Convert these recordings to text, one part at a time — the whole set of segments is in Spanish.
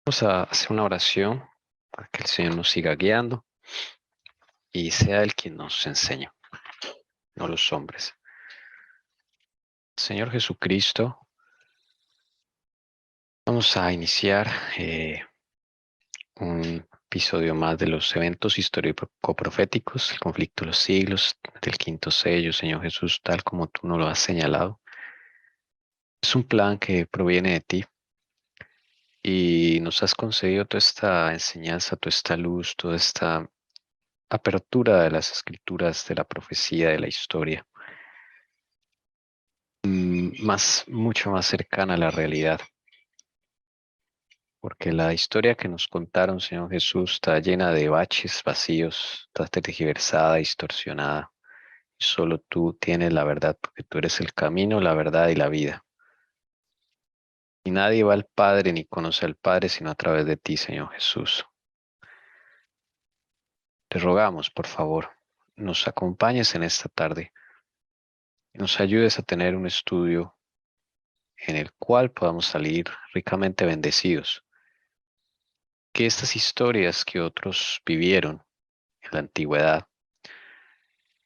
Vamos a hacer una oración para que el Señor nos siga guiando y sea Él quien nos enseñe, no los hombres. Señor Jesucristo, vamos a iniciar un episodio más de los eventos histórico-proféticos, el conflicto de los siglos, del quinto sello, Señor Jesús, tal como tú nos lo has señalado. Es un plan que proviene de ti y nos has concedido toda esta enseñanza, toda esta luz, toda esta apertura de las escrituras, de la profecía, de la historia. Mucho más cercana a la realidad, porque la historia que nos contaron, Señor Jesús, está llena de baches vacíos, está tergiversada, distorsionada. Y solo tú tienes la verdad, porque tú eres el camino, la verdad y la vida. Y nadie va al Padre ni conoce al Padre sino a través de ti, Señor Jesús. Te rogamos, por favor, nos acompañes en esta tarde y nos ayudes a tener un estudio en el cual podamos salir ricamente bendecidos. Que estas historias que otros vivieron en la antigüedad,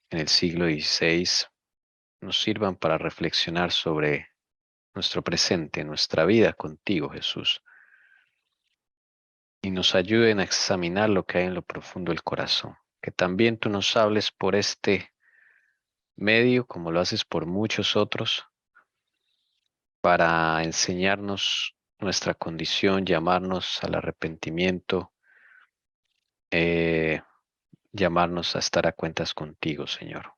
en el siglo XVI, nos sirvan para reflexionar sobre nuestro presente, nuestra vida contigo, Jesús, y nos ayuden a examinar lo que hay en lo profundo del corazón. Que también tú nos hables por este medio, como lo haces por muchos otros, para enseñarnos nuestra condición, llamarnos al arrepentimiento, eh, llamarnos a estar a cuentas contigo, Señor.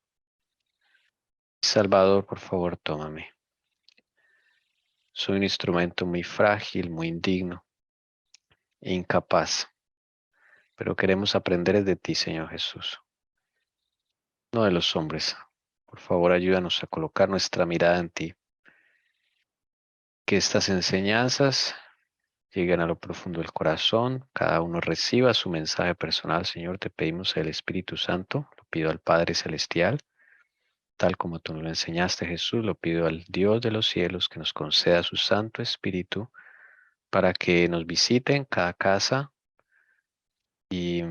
Salvador, por favor, tómame. Soy un instrumento muy frágil, muy indigno e incapaz, pero queremos aprender de ti, Señor Jesús, no de los hombres. Por favor, ayúdanos a colocar nuestra mirada en ti. Que estas enseñanzas lleguen a lo profundo del corazón, cada uno reciba su mensaje personal. Señor, te pedimos el Espíritu Santo, lo pido al Padre Celestial, tal como tú nos lo enseñaste, Jesús, lo pido al Dios de los cielos que nos conceda su Santo Espíritu para que nos visite en cada casa y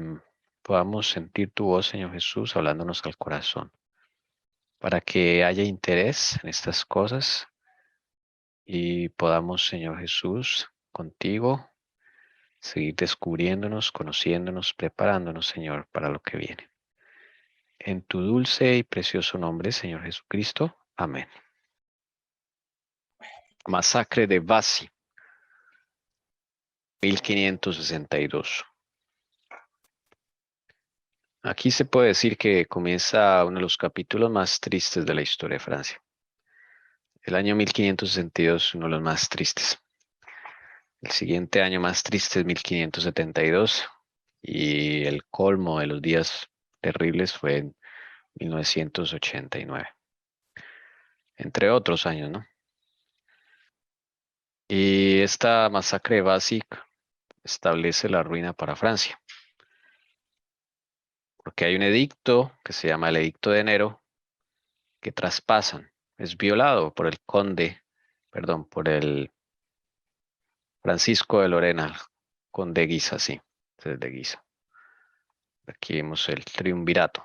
podamos sentir tu voz, Señor Jesús, hablándonos al corazón, para que haya interés en estas cosas y podamos, Señor Jesús, contigo, seguir descubriéndonos, conociéndonos, preparándonos, Señor, para lo que viene. En tu dulce y precioso nombre, Señor Jesucristo. Amén. Masacre de Bassi, 1562. Aquí se puede decir que comienza uno de los capítulos más tristes de la historia de Francia. El año 1562 es uno de los más tristes. El siguiente año más triste es 1572 y el colmo de los días terribles fue en 1989, entre otros años, ¿no? Y esta masacre de Bassi establece la ruina para Francia, porque hay un edicto que se llama el Edicto de Enero que traspasan, es violado por el conde, perdón, por el Francisco de Lorena, conde Guisa, sí, es de Guisa. Aquí vemos el triunvirato.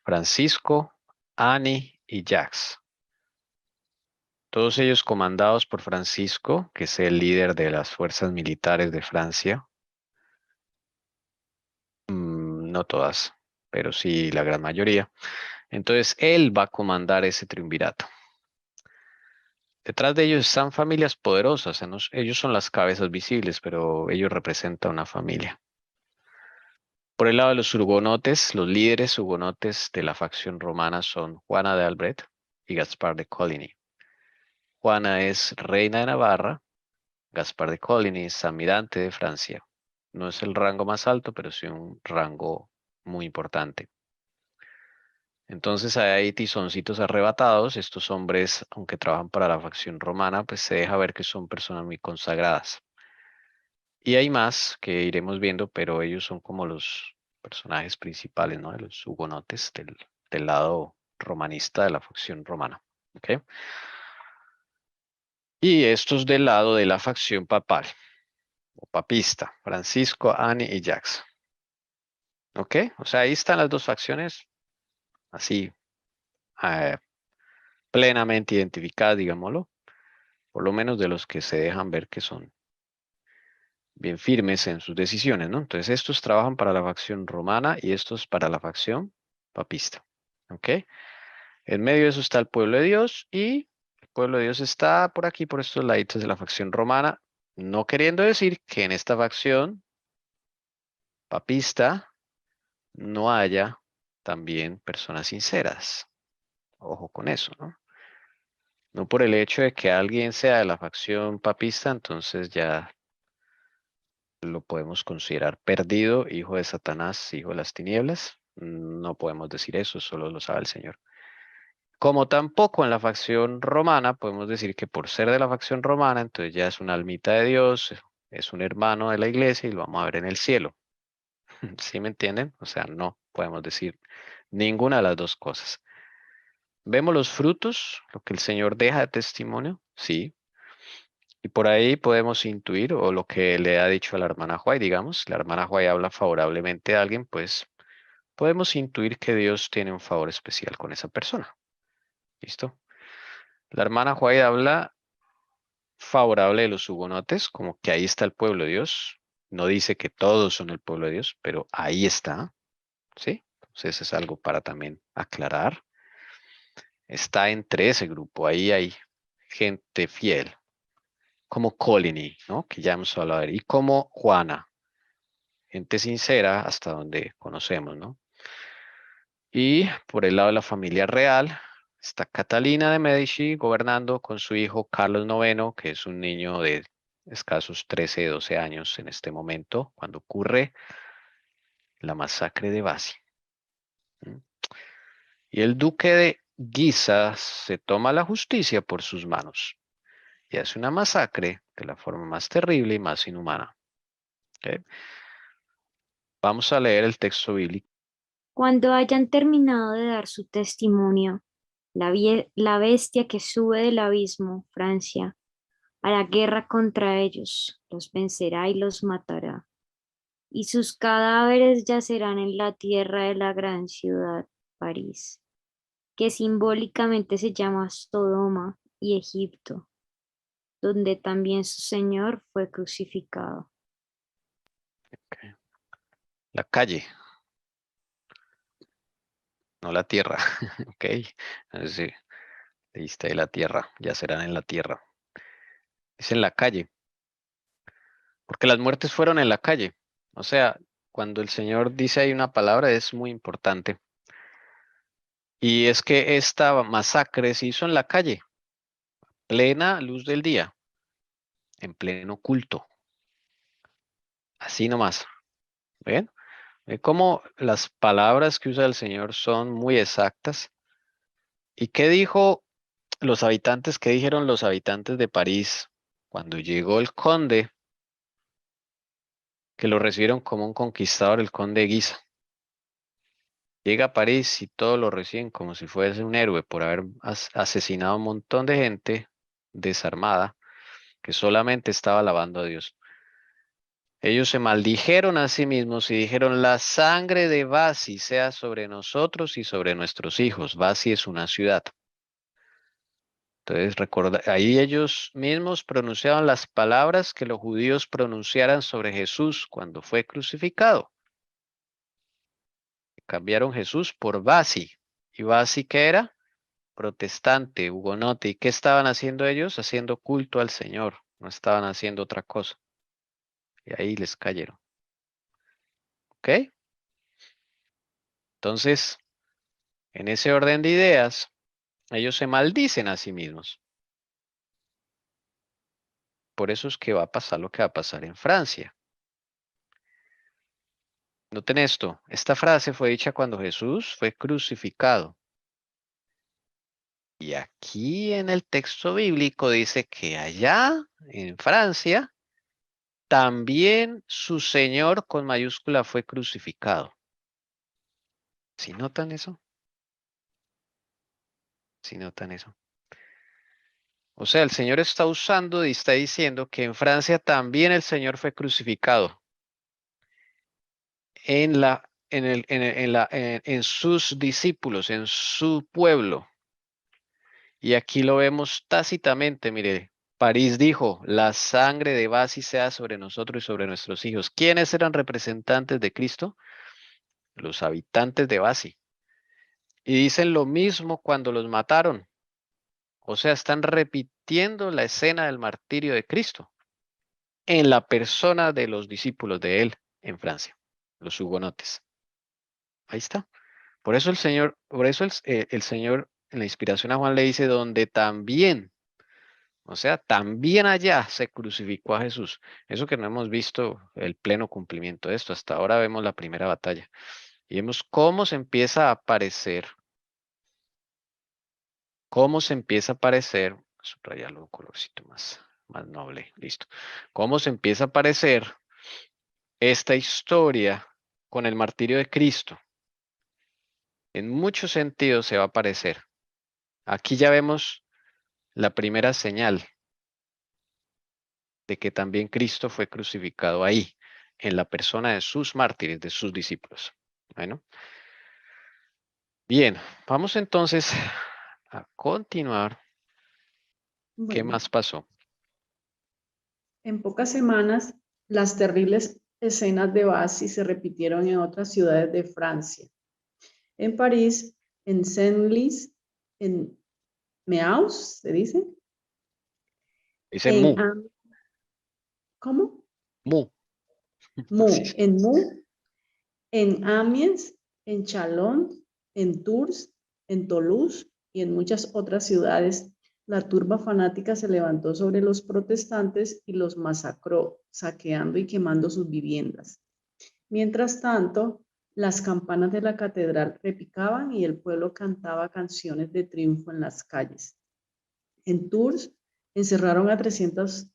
Francisco, Annie y Jacques. Todos ellos comandados por Francisco, que es el líder de las fuerzas militares de Francia. No todas, pero sí la gran mayoría. Entonces él va a comandar ese triunvirato. Detrás de ellos están familias poderosas. Ellos son las cabezas visibles, pero ellos representan una familia. Por el lado de los hugonotes, los líderes hugonotes de la facción romana son Juana de Albret y Gaspar de Coligny. Juana es reina de Navarra, Gaspar de Coligny es almirante de Francia. No es el rango más alto, pero sí un rango muy importante. Entonces hay tizoncitos arrebatados. Estos hombres, aunque trabajan para la facción romana, pues se deja ver que son personas muy consagradas. Y hay más que iremos viendo, pero ellos son como los personajes principales, ¿no? De los hugonotes del lado romanista de la facción romana. ¿Ok? Y estos del lado de la facción papal. o papista, Francisco, Annie y Jackson. ¿Ok? O sea, ahí están las dos facciones, así, eh, plenamente identificadas, digámoslo, por lo menos de los que se dejan ver que son bien firmes en sus decisiones, ¿no? Entonces, estos trabajan para la facción romana y estos para la facción papista. ¿Ok? En medio de eso está el pueblo de Dios y el pueblo de Dios está por aquí, por estos laditos de la facción romana, no queriendo decir que en esta facción papista no haya también personas sinceras. Ojo con eso, ¿no? No por el hecho de que alguien sea de la facción papista, entonces ya lo podemos considerar perdido, hijo de Satanás, hijo de las tinieblas. No podemos decir eso, solo lo sabe el Señor. Como tampoco en la facción romana, podemos decir que por ser de la facción romana, entonces ya es una almita de Dios, es un hermano de la iglesia y lo vamos a ver en el cielo. ¿Sí me entienden? O sea, no podemos decir ninguna de las dos cosas. ¿Vemos los frutos? Lo que el Señor deja de testimonio, sí. Y por ahí podemos intuir, o lo que le ha dicho a la hermana White, digamos, la hermana White habla favorablemente a alguien, pues podemos intuir que Dios tiene un favor especial con esa persona. ¿Listo? La hermana White habla favorable de los hugonotes, como que ahí está el pueblo de Dios. No dice que todos son el pueblo de Dios, pero ahí está, ¿sí? Entonces es algo para también aclarar. Está entre ese grupo, ahí hay gente fiel, como Colini, ¿no? Que ya hemos hablado de él, y como Juana, gente sincera hasta donde conocemos, ¿no? Y por el lado de la familia real, está Catalina de Medici gobernando con su hijo Carlos IX, que es un niño de escasos 13, 12 años en este momento, cuando ocurre la masacre de Bassi. ¿Mm? Y el duque de Guisa se toma la justicia por sus manos y hace una masacre de la forma más terrible y más inhumana. ¿Ok? Vamos a leer el texto bíblico. Cuando hayan terminado de dar su testimonio, la bestia que sube del abismo, Francia, hará guerra contra ellos, los vencerá y los matará, y sus cadáveres yacerán en la tierra de la gran ciudad, París, que simbólicamente se llama Sodoma y Egipto, donde también su Señor fue crucificado. Ok. La calle, no la tierra. Ok. Sí, leíste ahí la tierra, ya serán en la tierra. Es en la calle, porque las muertes fueron en la calle. O sea, cuando el Señor dice ahí una palabra es muy importante. Y es que esta masacre se hizo en la calle, plena luz del día, en pleno culto. Así nomás. ¿Ven? Ve cómo las palabras que usa el Señor son muy exactas. ¿Y qué dijo los habitantes? ¿Qué dijeron los habitantes de París cuando llegó el conde, que lo recibieron como un conquistador, el conde de Guisa? Llega a París y todos lo reciben como si fuese un héroe por haber asesinado a un montón de gente desarmada que solamente estaba alabando a Dios. Ellos se maldijeron a sí mismos y dijeron, la sangre de Basi sea sobre nosotros y sobre nuestros hijos. Basi es una ciudad. Entonces, recorda, ahí ellos mismos pronunciaban las palabras que los judíos pronunciaran sobre Jesús cuando fue crucificado. Cambiaron Jesús por Basi. ¿Y Basi qué era? Protestante, hugonote. ¿Y qué estaban haciendo ellos? Haciendo culto al Señor. No estaban haciendo otra cosa. Y ahí les cayeron. ¿Ok? Entonces, en ese orden de ideas, ellos se maldicen a sí mismos. Por eso es que va a pasar lo que va a pasar en Francia. Noten esto. Esta frase fue dicha cuando Jesús fue crucificado. Y aquí en el texto bíblico dice que allá en Francia también su Señor con mayúscula fue crucificado. ¿Sí notan eso? ¿Sí notan eso? O sea, el Señor está usando y está diciendo que en Francia también el Señor fue crucificado en sus discípulos, en su pueblo. Y aquí lo vemos tácitamente, mire. París dijo, la sangre de Basi sea sobre nosotros y sobre nuestros hijos. ¿Quiénes eran representantes de Cristo? Los habitantes de Basi. Y dicen lo mismo cuando los mataron. O sea, están repitiendo la escena del martirio de Cristo en la persona de los discípulos de él en Francia, los hugonotes. Ahí está. Por eso el Señor en la inspiración a Juan le dice, donde también, o sea, también allá se crucificó a Jesús. Eso que no hemos visto el pleno cumplimiento de esto. Hasta ahora vemos la primera batalla. Y vemos cómo se empieza a aparecer, subrayarlo un colorcito más noble, listo. Cómo se empieza a aparecer esta historia con el martirio de Cristo. En muchos sentidos se va a aparecer. Aquí ya vemos la primera señal de que también Cristo fue crucificado ahí, en la persona de sus mártires, de sus discípulos. Bueno, bien, vamos entonces a continuar. ¿Qué Bueno, más pasó? en pocas semanas, las terribles escenas de Basi se repitieron en otras ciudades de Francia. En París, en Senlis, en Meaux, ¿se dice? Dice En mu, ¿cómo? mu. Así Mou, en Mou, en Amiens, en Chalon, en Tours, en Toulouse y en muchas otras ciudades. La turba fanática se levantó sobre los protestantes y los masacró, saqueando y quemando sus viviendas. Mientras tanto, las campanas de la catedral repicaban y el pueblo cantaba canciones de triunfo en las calles. En Tours, encerraron a 300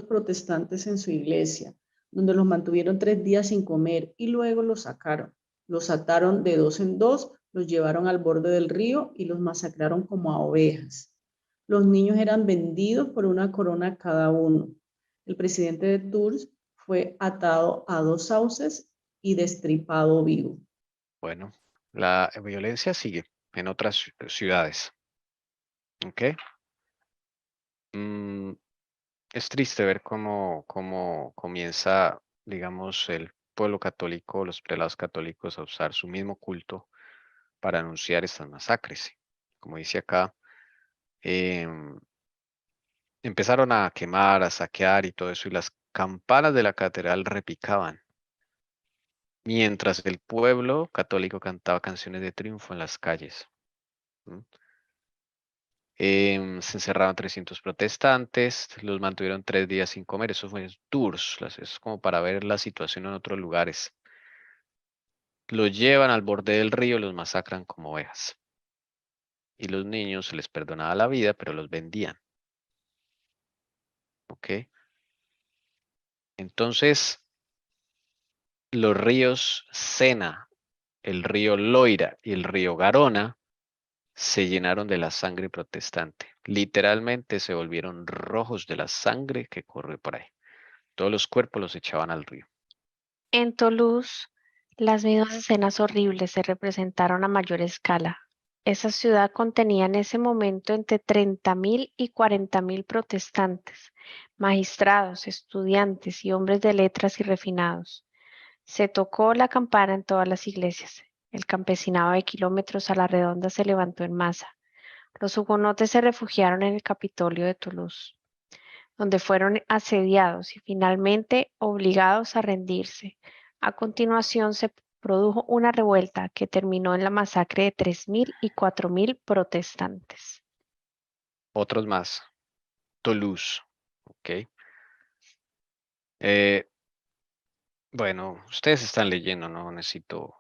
protestantes en su iglesia, donde los mantuvieron 3 días sin comer y luego los sacaron. Los ataron de 2 en 2, los llevaron al borde del río y los masacraron como a ovejas. Los niños eran vendidos por una corona cada uno. El presidente de Tours fue atado a 2 sauces y destripado vivo. Bueno, la violencia sigue en otras ciudades. ¿Ok? Mm, es triste ver cómo comienza, digamos, el pueblo católico, los prelados católicos a usar su mismo culto para anunciar estas masacres. Como dice acá, em, empezaron a quemar, a saquear y todo eso, y las campanas de la catedral repicaban, mientras el pueblo católico cantaba canciones de triunfo en las calles. ¿M? Se encerraron 300 protestantes, los mantuvieron 3 días sin comer. Eso fue en Tours, es como para ver la situación en otros lugares. Los llevan al borde del río, los masacran como ovejas. Y los niños se les perdonaba la vida, pero los vendían. ¿Ok? Entonces, los ríos Sena, el río Loira y el río Garona se llenaron de la sangre protestante. Literalmente se volvieron rojos de la sangre que corre por ahí. Todos los cuerpos los echaban al río. En Toulouse, las mismas escenas horribles se representaron a mayor escala. Esa ciudad contenía en ese momento entre 30.000 y 40.000 protestantes, magistrados, estudiantes y hombres de letras y refinados. Se tocó la campana en todas las iglesias. El campesinado de kilómetros a la redonda se levantó en masa. Los hugonotes se refugiaron en el Capitolio de Toulouse, donde fueron asediados y finalmente obligados a rendirse. A continuación se produjo una revuelta que terminó en la masacre de 3.000 y 4.000 protestantes. Otros más. Toulouse. ¿Ok? Eh, bueno, ustedes están leyendo, no necesito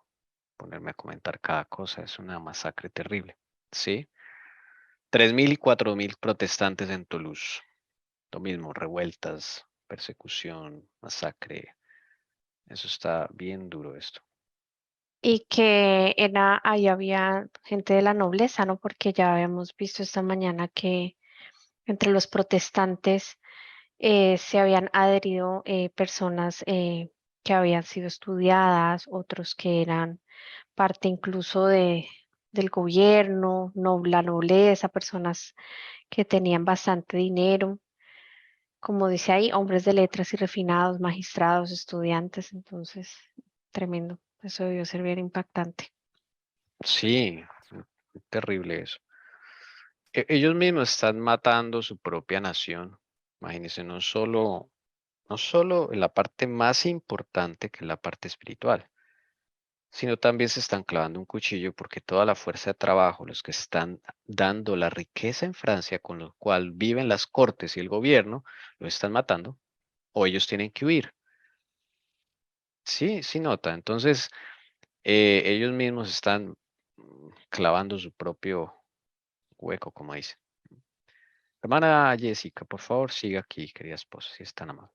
ponerme a comentar cada cosa. Es una masacre terrible. ¿Sí? 3.000 y 4.000 protestantes en Toulouse. Lo mismo, revueltas, persecución, masacre. Eso está bien duro esto. Y que ahí había gente de la nobleza, ¿no? Porque ya habíamos visto esta mañana que Entre los protestantes se habían adherido personas que habían sido estudiadas, otros que eran parte incluso del gobierno, la nobleza, personas que tenían bastante dinero, como dice ahí, hombres de letras y refinados, magistrados, estudiantes, entonces, tremendo, eso debió ser bien impactante. Sí, terrible eso. Ellos mismos están matando su propia nación. Imagínense, no solo en la parte más importante que es la parte espiritual, sino también se están clavando un cuchillo porque toda la fuerza de trabajo, los que están dando la riqueza en Francia, con lo cual viven las cortes y el gobierno, los están matando o ellos tienen que huir. Sí, sí nota. Entonces, ellos mismos están clavando su propio hueco, como dice. Hermana Jessica, por favor, siga aquí, querida esposa, si es tan amable.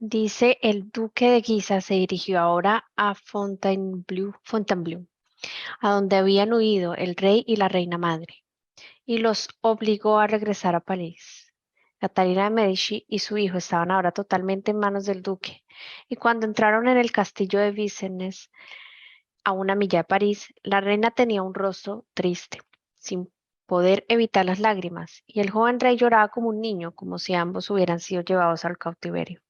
Dice, el duque de Guisa se dirigió ahora a Fontainebleau, a donde habían huido el rey y la reina madre, y los obligó a regresar a París. Catalina de Medici y su hijo estaban ahora totalmente en manos del duque, y cuando entraron en el castillo de Vincennes, a una milla de París, la reina tenía un rostro triste, sin poder evitar las lágrimas, y el joven rey lloraba como un niño, como si ambos hubieran sido llevados al cautiverio.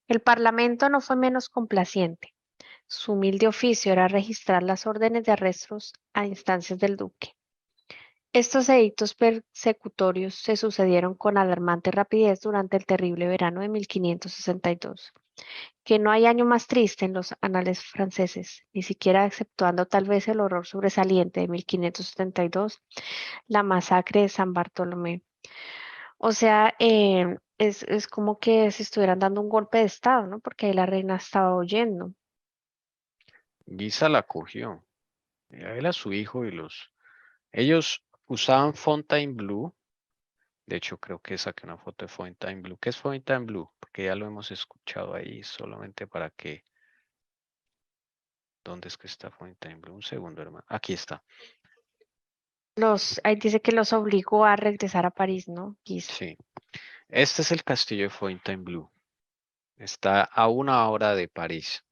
El parlamento no fue menos complaciente. Su humilde oficio era registrar las órdenes de arrestos a instancias del duque. Estos edictos persecutorios se sucedieron con alarmante rapidez durante el terrible verano de 1562, que no hay año más triste en los anales franceses, ni siquiera exceptuando tal vez el horror sobresaliente de 1572, la masacre de San Bartolomé. O sea, es como que se estuvieran dando un golpe de estado, ¿no? Porque ahí la reina estaba huyendo. Guisa la cogió. A él, a su hijo y ellos usaban Fontainebleau. De hecho, creo que saqué una foto de Fontainebleau. ¿Qué es Fontainebleau? Porque ya lo hemos escuchado ahí solamente para que. ¿Dónde es que está Fontainebleau? Un segundo, hermano. Aquí está. Ahí dice que los obligó a regresar a París, ¿no? Guisa. Sí. Este es el castillo de Fontainebleau. Está a 1 hora de París.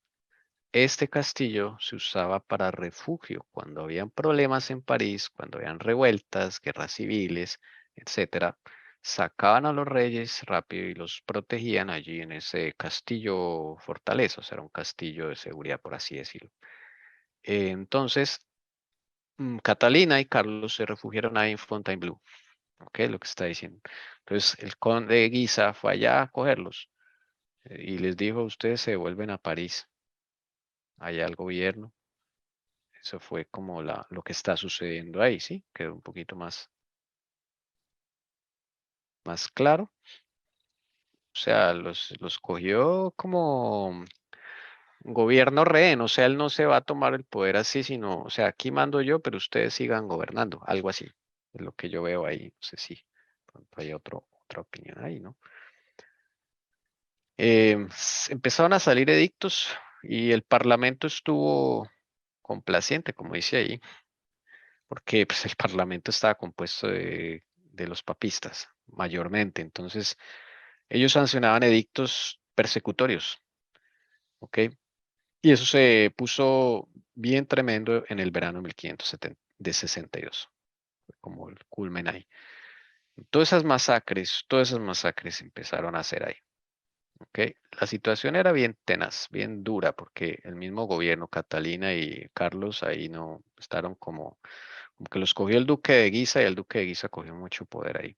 Este castillo se usaba para refugio cuando habían problemas en París, cuando habían revueltas, guerras civiles, etcétera. Sacaban a los reyes rápido y los protegían allí en ese castillo fortaleza, o sea, era un castillo de seguridad, por así decirlo. Entonces, Catalina y Carlos se refugiaron ahí en Fontainebleau, ¿ok? Lo que está diciendo. Entonces, el conde de Guisa fue allá a cogerlos y les dijo, ustedes se vuelven a París, allá al gobierno. Eso fue como lo que está sucediendo ahí, ¿sí? Quedó un poquito más claro. O sea, los cogió como gobierno rehén, o sea, él no se va a tomar el poder así, sino, o sea, aquí mando yo, pero ustedes sigan gobernando, algo así. Es lo que yo veo ahí. No sé si pronto hay otra opinión ahí, ¿no? Empezaron a salir edictos y el parlamento estuvo complaciente, como dice ahí, porque pues, el parlamento estaba compuesto de los papistas, mayormente. Entonces, ellos sancionaban edictos persecutorios, ¿ok? Y eso se puso bien tremendo en el verano de 1562, como el culmen ahí. Todas esas masacres empezaron a hacer ahí, ¿ok? La situación era bien tenaz, bien dura, porque el mismo gobierno, Catalina y Carlos, ahí no estaban como que los cogió el duque de Guisa y el duque de Guisa cogió mucho poder ahí.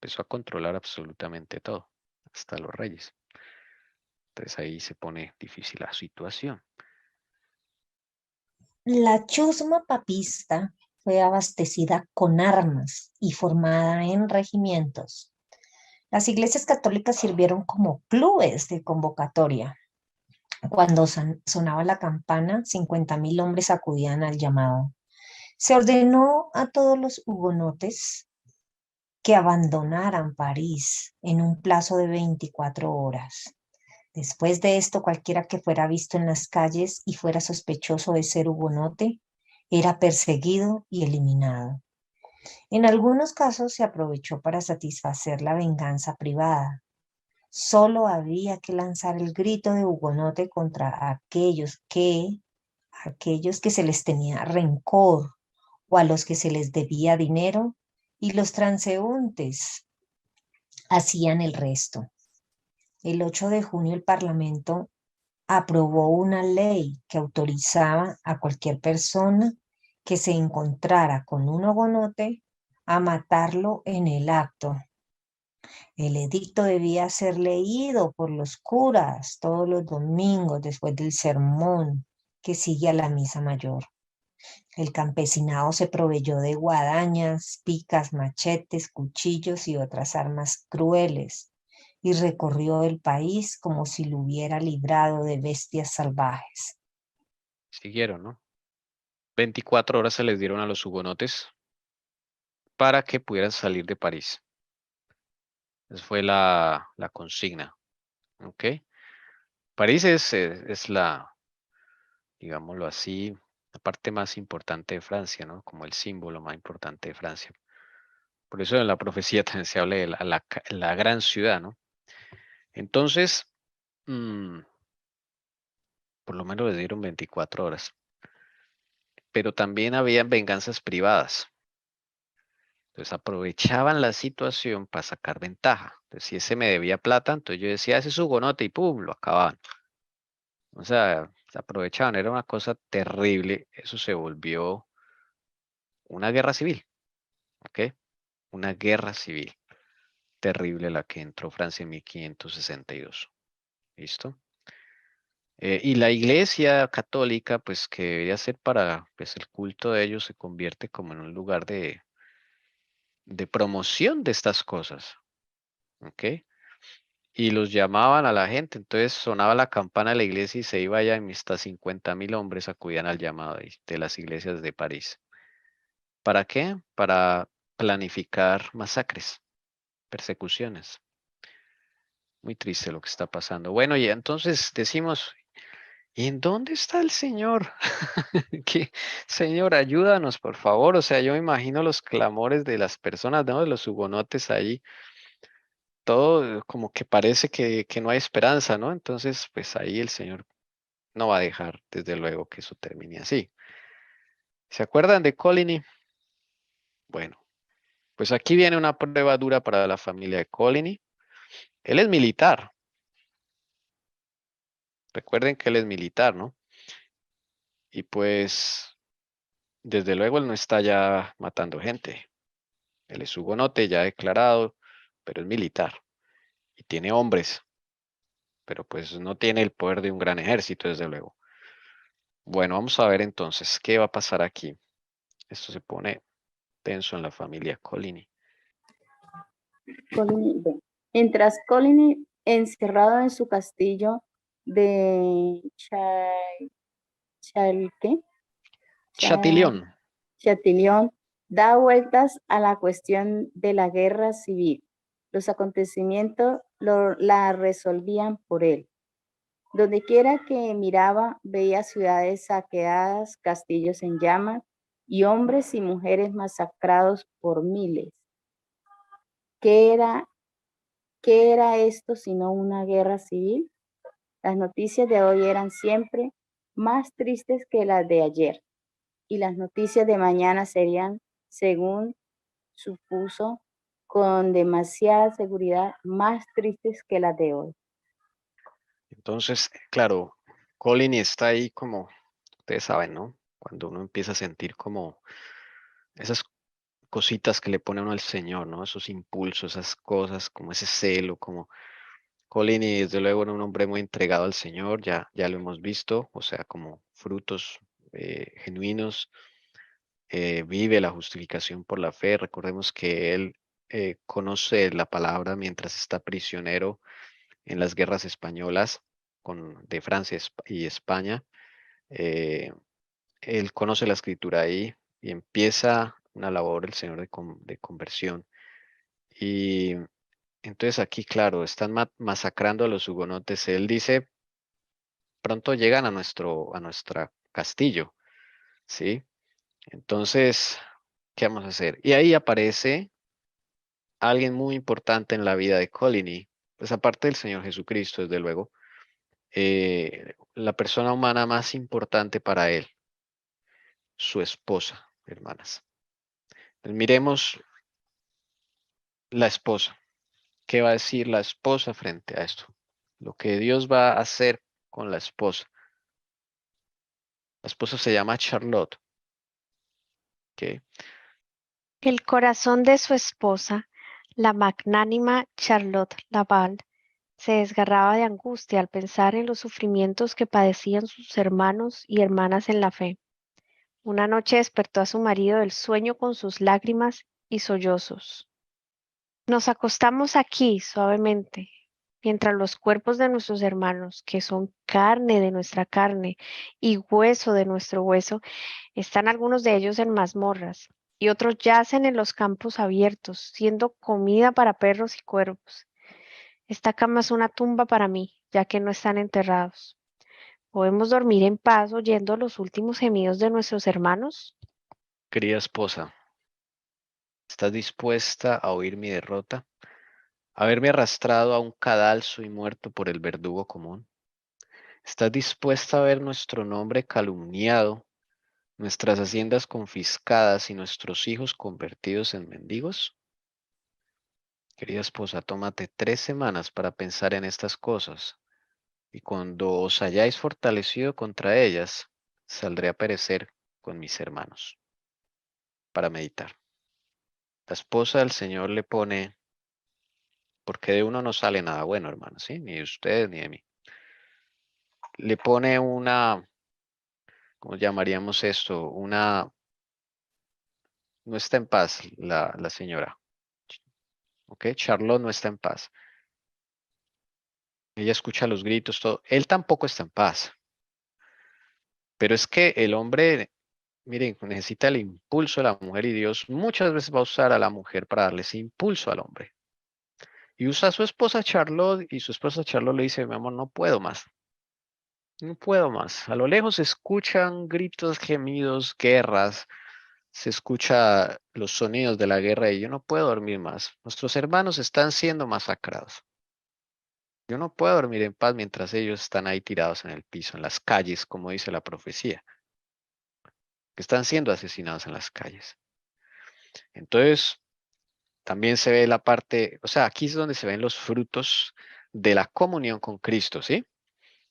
Empezó a controlar absolutamente todo, hasta los reyes. Entonces ahí se pone difícil la situación. La chusma papista fue abastecida con armas y formada en regimientos. Las iglesias católicas sirvieron como clubes de convocatoria. Cuando sonaba la campana, 50.000 hombres acudían al llamado. Se ordenó a todos los hugonotes que abandonaran París en un plazo de 24 horas. Después de esto, cualquiera que fuera visto en las calles y fuera sospechoso de ser hugonote, era perseguido y eliminado. En algunos casos se aprovechó para satisfacer la venganza privada. Solo había que lanzar el grito de hugonote contra aquellos que se les tenía rencor o a los que se les debía dinero, y los transeúntes hacían el resto. El 8 de junio el Parlamento aprobó una ley que autorizaba a cualquier persona que se encontrara con un hugonote a matarlo en el acto. El edicto debía ser leído por los curas todos los domingos después del sermón que sigue a la misa mayor. El campesinado se proveyó de guadañas, picas, machetes, cuchillos y otras armas crueles, y recorrió el país como si lo hubiera librado de bestias salvajes. Siguieron, ¿no? 24 horas se les dieron a los hugonotes para que pudieran salir de París. Esa fue la consigna. ¿Ok? París es la, digámoslo así, la parte más importante de Francia, ¿no? Como el símbolo más importante de Francia. Por eso en la profecía también se habla de la gran ciudad, ¿no? Entonces, por lo menos les dieron 24 horas. Pero también habían venganzas privadas. Entonces aprovechaban la situación para sacar ventaja. Entonces, si ese me debía plata, entonces yo decía, ese es hugonote y pum, lo acababan. O sea, se aprovechaban, era una cosa terrible. Eso se volvió una guerra civil, ¿ok? Una guerra civil terrible la que entró Francia en 1562. ¿Listo? Y la iglesia católica, pues que debería ser para pues, el culto de ellos, se convierte como en un lugar de promoción de estas cosas, ¿ok? Y los llamaban a la gente, entonces sonaba la campana de la iglesia y se iba allá y hasta 50.000 hombres acudían al llamado de las iglesias de París. ¿Para qué? Para planificar masacres, persecuciones. Muy triste lo que está pasando. Bueno, y entonces decimos, ¿y en dónde está el Señor? Que, Señor, ayúdanos, por favor. O sea, yo me imagino los clamores de las personas, ¿no? De los hugonotes ahí. Todo como que parece que no hay esperanza, ¿no? Entonces, pues ahí el Señor no va a dejar, desde luego, que eso termine así. ¿Se acuerdan de Coligny? Bueno, pues aquí viene una prueba dura para la familia de Coligny. Él es militar. Recuerden que él es militar, ¿no? Y pues, desde luego, él no está ya matando gente. Él es hugonote, ya declarado, pero es militar. Y tiene hombres, pero pues no tiene el poder de un gran ejército, desde luego. Bueno, vamos a ver entonces qué va a pasar aquí. Esto se pone tenso en la familia Coligny. Bueno, mientras Coligny, encerrado en su castillo de ¿qué? Chatillon. Chatillon, da vueltas a la cuestión de la guerra civil. Los acontecimientos la resolvían por él. Donde quiera que miraba, veía ciudades saqueadas, castillos en llamas y hombres y mujeres masacrados por miles. ¿Qué era esto sino una guerra civil? Las noticias de hoy eran siempre más tristes que las de ayer, y las noticias de mañana serían, según supuso, con demasiada seguridad, más tristes que las de hoy. Entonces, claro, Coligny está ahí como, ustedes saben, ¿no? Cuando uno empieza a sentir como esas cositas que le pone uno al Señor, ¿no? Esos impulsos, esas cosas, como ese celo, como Coligny, desde luego, era un hombre muy entregado al Señor, ya lo hemos visto, o sea, como frutos genuinos, vive la justificación por la fe. Recordemos que él conoce la palabra mientras está prisionero en las guerras españolas de Francia y España. Eh, Él conoce la escritura ahí y empieza una labor el Señor de conversión. Y entonces aquí, claro, están masacrando a los hugonotes. Él dice, pronto llegan a nuestro castillo, ¿sí? Entonces, ¿Qué vamos a hacer? Y ahí aparece alguien muy importante en la vida de Coligny, pues aparte del Señor Jesucristo, desde luego, la persona humana más importante para él, su esposa, hermanas. Pues miremos la esposa. ¿Qué va a decir la esposa frente a esto? Lo que Dios va a hacer con la esposa. La esposa se llama Charlotte. ¿Ok? El corazón de su esposa, la magnánima Charlotte Laval, se desgarraba de angustia al pensar en los sufrimientos que padecían sus hermanos y hermanas en la fe. Una noche despertó a su marido del sueño con sus lágrimas y sollozos. Nos acostamos aquí suavemente, mientras los cuerpos de nuestros hermanos, que son carne de nuestra carne y hueso de nuestro hueso, están algunos de ellos en mazmorras y otros yacen en los campos abiertos, siendo comida para perros y cuervos. Esta cama es una tumba para mí, ya que no están enterrados. ¿Podemos dormir en paz oyendo los últimos gemidos de nuestros hermanos? Querida esposa, ¿estás dispuesta a oír mi derrota? ¿A verme arrastrado a un cadalso y muerto por el verdugo común? ¿Estás dispuesta a ver nuestro nombre calumniado, nuestras haciendas confiscadas y nuestros hijos convertidos en mendigos? Querida esposa, tómate 3 semanas para pensar en estas cosas, y cuando os hayáis fortalecido contra ellas, saldré a perecer con mis hermanos. Para meditar. La esposa del Señor le pone, porque de uno no sale nada bueno, hermano, ¿sí? Ni de ustedes ni de mí. Le pone una, ¿cómo llamaríamos esto? No está en paz la señora. ¿Ok? Charlotte no está en paz. Ella escucha los gritos, todo. Él tampoco está en paz. Pero es que el hombre, miren, necesita el impulso de la mujer y Dios muchas veces va a usar a la mujer para darle ese impulso al hombre. Y usa a su esposa Charlotte y su esposa Charlotte le dice, mi amor, no puedo más. No puedo más. A lo lejos se escuchan gritos, gemidos, guerras. Se escucha los sonidos de la guerra y yo no puedo dormir más. Nuestros hermanos están siendo masacrados. Yo no puedo dormir en paz mientras ellos están ahí tirados en el piso, en las calles, como dice la profecía, que están siendo asesinados en las calles. Entonces, también se ve la parte, o sea, aquí es donde se ven los frutos de la comunión con Cristo, ¿sí?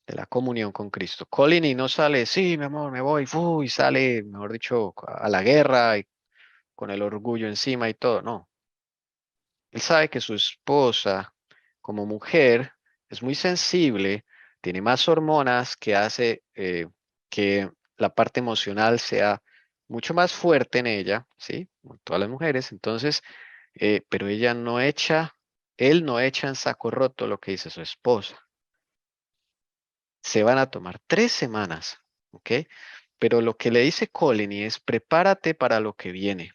De la comunión con Cristo. Colin no sale, sí, mi amor, me voy, y sale, mejor dicho, a la guerra y con el orgullo encima y todo, no. Él sabe que su esposa, como mujer, es muy sensible, tiene más hormonas que hace que la parte emocional sea mucho más fuerte en ella, ¿sí? Como todas las mujeres. Entonces, pero él no echa en saco roto lo que dice su esposa. Se van a tomar 3 semanas, ¿ok? Pero lo que le dice Colin es, prepárate para lo que viene.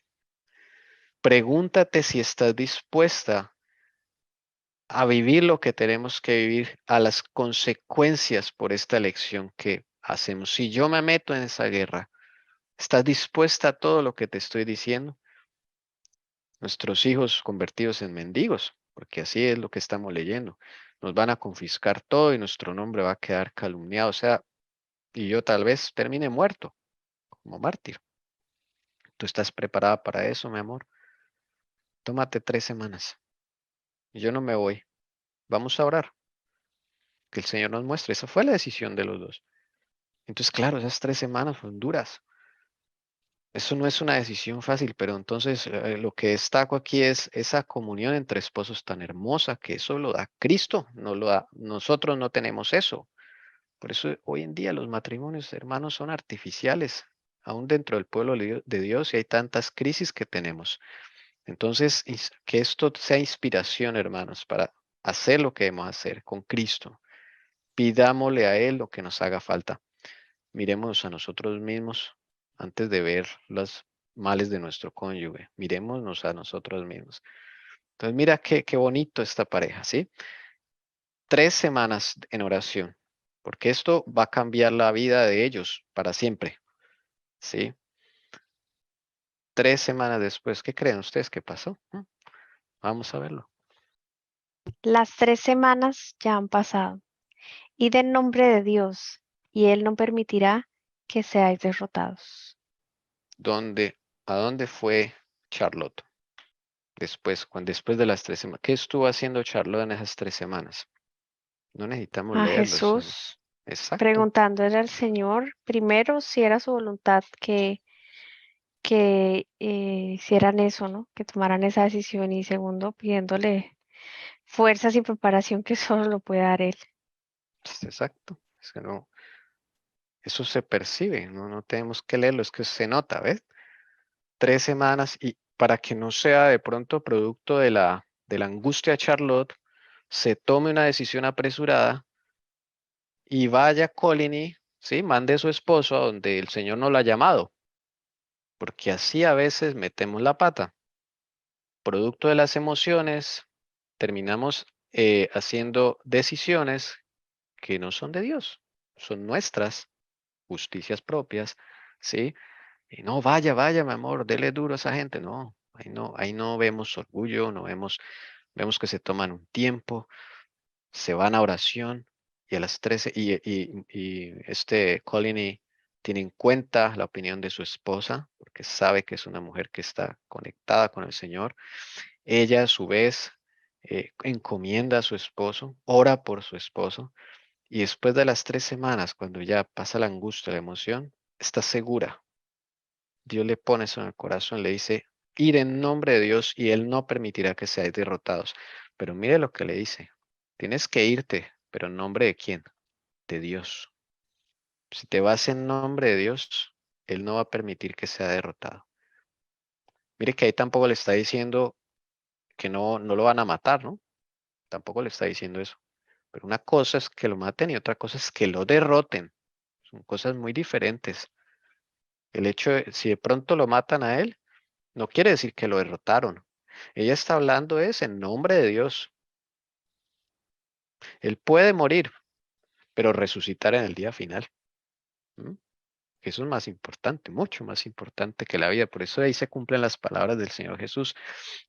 Pregúntate si estás dispuesta a vivir lo que tenemos que vivir, a las consecuencias por esta elección que hacemos. Si yo me meto en esa guerra, ¿estás dispuesta a todo lo que te estoy diciendo? Nuestros hijos convertidos en mendigos, porque así es lo que estamos leyendo. Nos van a confiscar todo y nuestro nombre va a quedar calumniado. O sea, y yo tal vez termine muerto como mártir. ¿Tú estás preparada para eso, mi amor? Tómate 3 semanas. Y yo no me voy. Vamos a orar. Que el Señor nos muestre. Esa fue la decisión de los dos. Entonces, claro, esas 3 semanas fueron duras. Eso no es una decisión fácil, pero entonces lo que destaco aquí es esa comunión entre esposos tan hermosa que eso lo da Cristo, no lo da. Nosotros no tenemos eso. Por eso hoy en día los matrimonios, hermanos, son artificiales, aún dentro del pueblo de Dios, y hay tantas crisis que tenemos. Entonces, que esto sea inspiración, hermanos, para hacer lo que debemos hacer con Cristo. Pidámosle a Él lo que nos haga falta. Miremos a nosotros mismos antes de ver los males de nuestro cónyuge. Miremosnos a nosotros mismos. Entonces, mira qué bonito esta pareja, ¿sí? 3 semanas en oración, porque esto va a cambiar la vida de ellos para siempre, ¿sí? 3 semanas después, ¿qué creen ustedes que pasó? Vamos a verlo. Las 3 semanas ya han pasado. Id en nombre de Dios, y Él no permitirá que seáis derrotados. ¿A dónde fue Charlotte? Después de las 3 semanas. ¿Qué estuvo haciendo Charlotte en esas 3 semanas? No necesitamos A leerlos. Jesús, Exacto. preguntándole al Señor, primero, si era su voluntad que hicieran eso, ¿no? Que tomaran esa decisión, y segundo, pidiéndole fuerzas y preparación que solo lo puede dar Él. Exacto. Es que no, eso se percibe, no tenemos que leerlo, es que se nota, ¿ves? 3 semanas y para que no sea de pronto producto de la angustia de Charlotte, se tome una decisión apresurada y vaya Colini, ¿sí? Mande a su esposo a donde el Señor no lo ha llamado, porque así a veces metemos la pata. Producto de las emociones, terminamos haciendo decisiones que no son de Dios, son nuestras justicias propias, ¿sí? Y no, vaya, mi amor, dele duro a esa gente. No, ahí no vemos orgullo, no vemos que se toman un tiempo, se van a oración y a las 13, y este Colin tiene en cuenta la opinión de su esposa, porque sabe que es una mujer que está conectada con el Señor. Ella a su vez encomienda a su esposo, ora por su esposo, y después de las 3 semanas, cuando ya pasa la angustia, la emoción, está segura. Dios le pone eso en el corazón, le dice, ir en nombre de Dios y Él no permitirá que seáis derrotados. Pero mire lo que le dice, tienes que irte, pero en nombre de quién? De Dios. Si te vas en nombre de Dios, Él no va a permitir que sea derrotado. Mire que ahí tampoco le está diciendo que no lo van a matar, ¿no? Tampoco le está diciendo eso. Pero una cosa es que lo maten y otra cosa es que lo derroten. Son cosas muy diferentes. El hecho de, si de pronto lo matan a él, no quiere decir que lo derrotaron. Ella está hablando es en nombre de Dios. Él puede morir, pero resucitar en el día final. ¿Mm? Eso es más importante, mucho más importante que la vida. Por eso ahí se cumplen las palabras del Señor Jesús.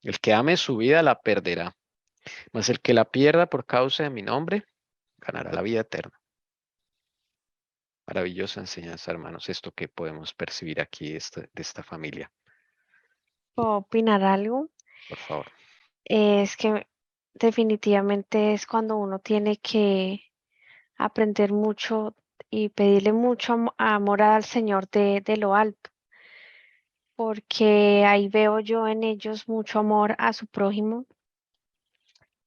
El que ame su vida la perderá, mas el que la pierda por causa de mi nombre ganará la vida eterna. Maravillosa enseñanza, hermanos, esto que podemos percibir aquí de esta familia. ¿Puedo opinar algo? Por favor. Es que definitivamente es cuando uno tiene que aprender mucho y pedirle mucho amor al Señor de lo alto, porque ahí veo yo en ellos mucho amor a su prójimo,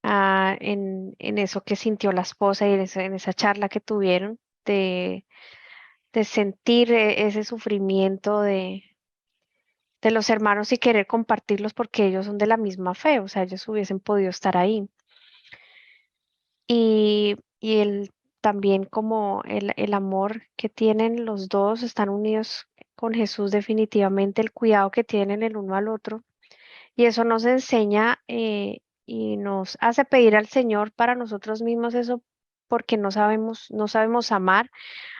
en eso que sintió la esposa y en esa charla que tuvieron de sentir ese sufrimiento de los hermanos y querer compartirlos porque ellos son de la misma fe, o sea, ellos hubiesen podido estar ahí. Y el, también como el amor que tienen los dos, están unidos con Jesús definitivamente, el cuidado que tienen el uno al otro. Y eso nos enseña y nos hace pedir al Señor para nosotros mismos eso, porque no sabemos amar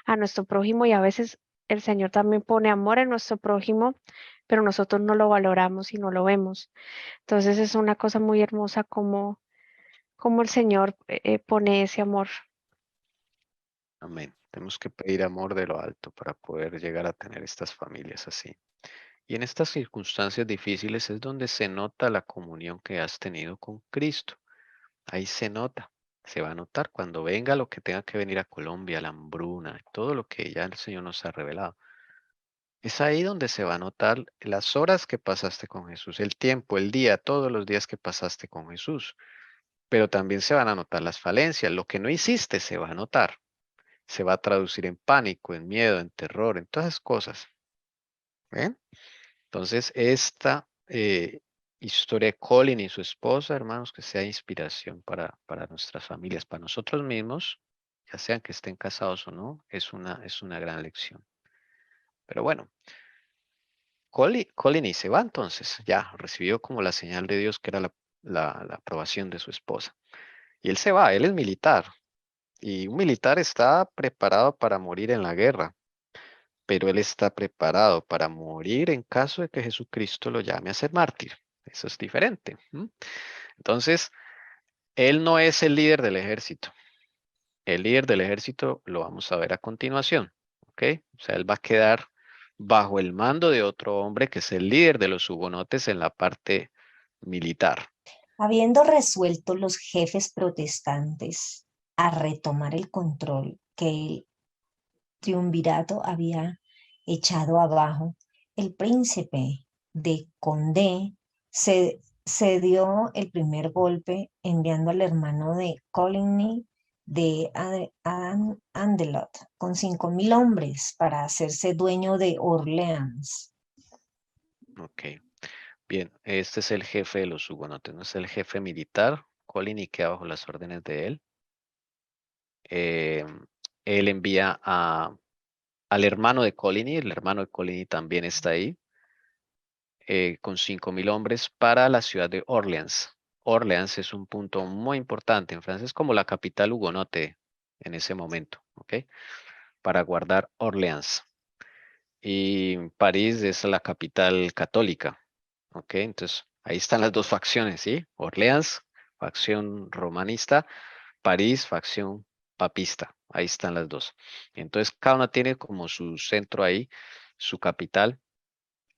a nuestro prójimo, y a veces el Señor también pone amor en nuestro prójimo, pero nosotros no lo valoramos y no lo vemos. Entonces es una cosa muy hermosa como el Señor pone ese amor. Amén. Tenemos que pedir amor de lo alto para poder llegar a tener estas familias así. Y en estas circunstancias difíciles es donde se nota la comunión que has tenido con Cristo. Ahí se va a notar cuando venga lo que tenga que venir a Colombia, la hambruna, todo lo que ya el Señor nos ha revelado. Es ahí donde se va a notar las horas que pasaste con Jesús, el tiempo, el día, todos los días que pasaste con Jesús. Pero también se van a notar las falencias. Lo que no hiciste se va a notar. Se va a traducir en pánico, en miedo, en terror, en todas esas cosas. ¿Ven? Entonces, esta historia de Colin y su esposa, hermanos, que sea inspiración para nuestras familias, para nosotros mismos, ya sean que estén casados o no, es una gran lección. Pero bueno, Colin y se va entonces, ya recibió como la señal de Dios que era la aprobación de su esposa. Y él se va, él es militar, y un militar está preparado para morir en la guerra. pero él está preparado para morir en caso de que Jesucristo lo llame a ser mártir. Eso es diferente. Entonces, él no es el líder del ejército. El líder del ejército lo vamos a ver a continuación. ¿Ok? O sea, él va a quedar bajo el mando de otro hombre que es el líder de los hugonotes en la parte militar. Habiendo resuelto los jefes protestantes a retomar el control que el triunvirato había echado abajo, el príncipe de Condé se dio el primer golpe enviando al hermano de Coligny de Andelot con 5.000 hombres para hacerse dueño de Orleans. Ok. Bien, este es el jefe de los hugonotes, no es el jefe militar. Coligny queda bajo las órdenes de él. Él envía al hermano de Coligny, el hermano de Coligny también está ahí, con 5.000 hombres para la ciudad de Orleans. Orleans es un punto muy importante en Francia, es como la capital hugonote en ese momento, ¿ok? Para guardar Orleans. Y París es la capital católica, ¿ok? Entonces, ahí están las dos facciones, ¿sí? Orleans, facción romanista, París, facción papista. Ahí están las dos. Entonces, cada una tiene como su centro ahí, su capital,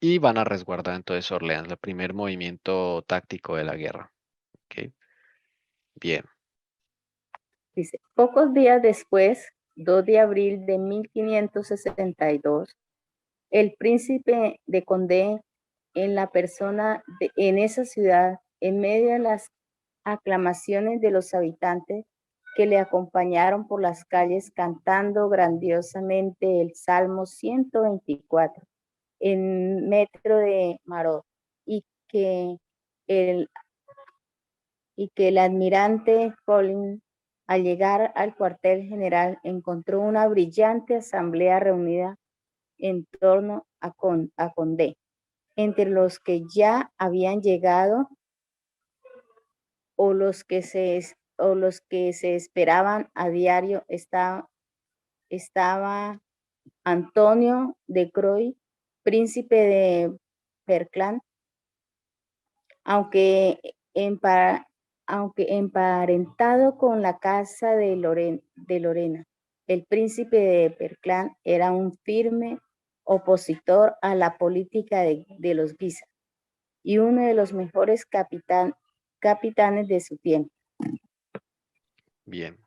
y van a resguardar entonces Orleans, el primer movimiento táctico de la guerra. ¿Ok? Bien. Dice, pocos días después, 2 de abril de 1562, el príncipe de Condé, en la persona en esa ciudad, en medio de las aclamaciones de los habitantes que le acompañaron por las calles cantando grandiosamente el Salmo 124 en metro de Marot, y que el admirante Collins, al llegar al cuartel general, encontró una brillante asamblea reunida en torno a Condé. Entre los que ya habían llegado o los que se esperaban a diario estaba Antonio de Croix, príncipe de Perclán, aunque emparentado con la casa de Lorena. El príncipe de Perclán era un firme opositor a la política de los Guisa y uno de los mejores capitanes de su tiempo. Bien.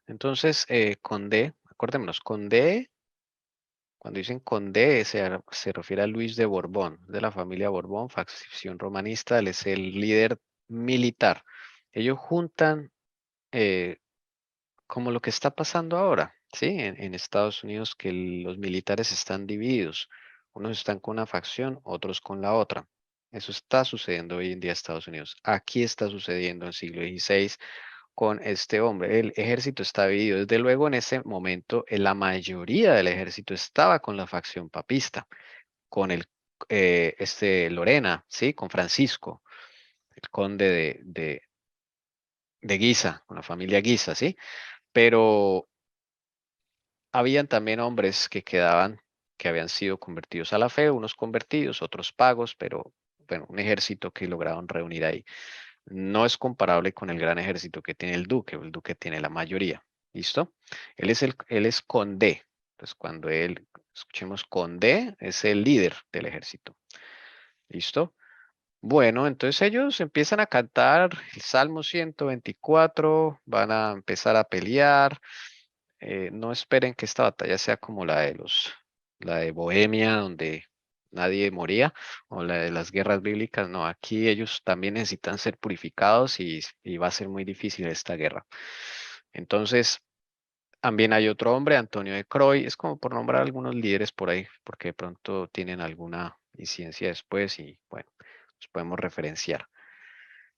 Entonces, Condé, acordémonos, Condé, cuando dicen Condé, se refiere a Luis de Borbón, de la familia Borbón, facción romanista, él es el líder militar. Ellos juntan como lo que está pasando ahora, ¿sí? En Estados Unidos, que los militares están divididos. Unos están con una facción, otros con la otra. Eso está sucediendo hoy en día en Estados Unidos. Aquí está sucediendo en el siglo XVI con este hombre. El ejército está dividido. Desde luego, en ese momento, la mayoría del ejército estaba con la facción papista, con Lorena, ¿sí? Con Francisco, el conde de Guisa, con la familia Guisa, ¿sí? Pero habían también hombres que quedaban, que habían sido convertidos a la fe, unos convertidos, otros pagos, pero bueno, un ejército que lograron reunir ahí. No es comparable con el gran ejército que tiene el duque tiene la mayoría. ¿Listo? Él es Condé. Entonces, cuando escuchemos Condé, es el líder del ejército. ¿Listo? Bueno, entonces ellos empiezan a cantar el Salmo 124, van a empezar a pelear. No esperen que esta batalla sea como la de Bohemia, donde nadie moría, o la de las guerras bíblicas. No, aquí ellos también necesitan ser purificados y va a ser muy difícil esta guerra. Entonces, también hay otro hombre, Antonio de Croix, es como por nombrar algunos líderes por ahí, porque de pronto tienen alguna incidencia después y bueno, los podemos referenciar.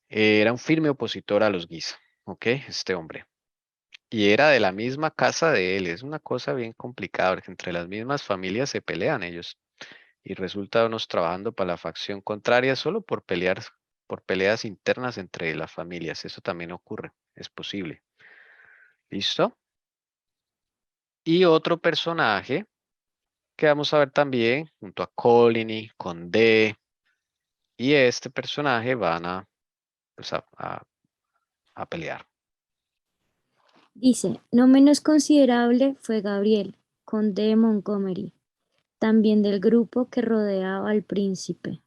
Era un firme opositor a los Guisa, ¿ok? Este hombre. Y era de la misma casa de él. Es una cosa bien complicada, porque entre las mismas familias se pelean ellos. Y resulta unos trabajando para la facción contraria solo por peleas internas entre las familias. Eso también ocurre, es posible. ¿Listo? Y otro personaje que vamos a ver también junto a Coligny, Condé y este personaje van a, pues, a pelear. Dice, no menos considerable fue Gabriel, conde de Montgomery, también del grupo que rodeaba al príncipe.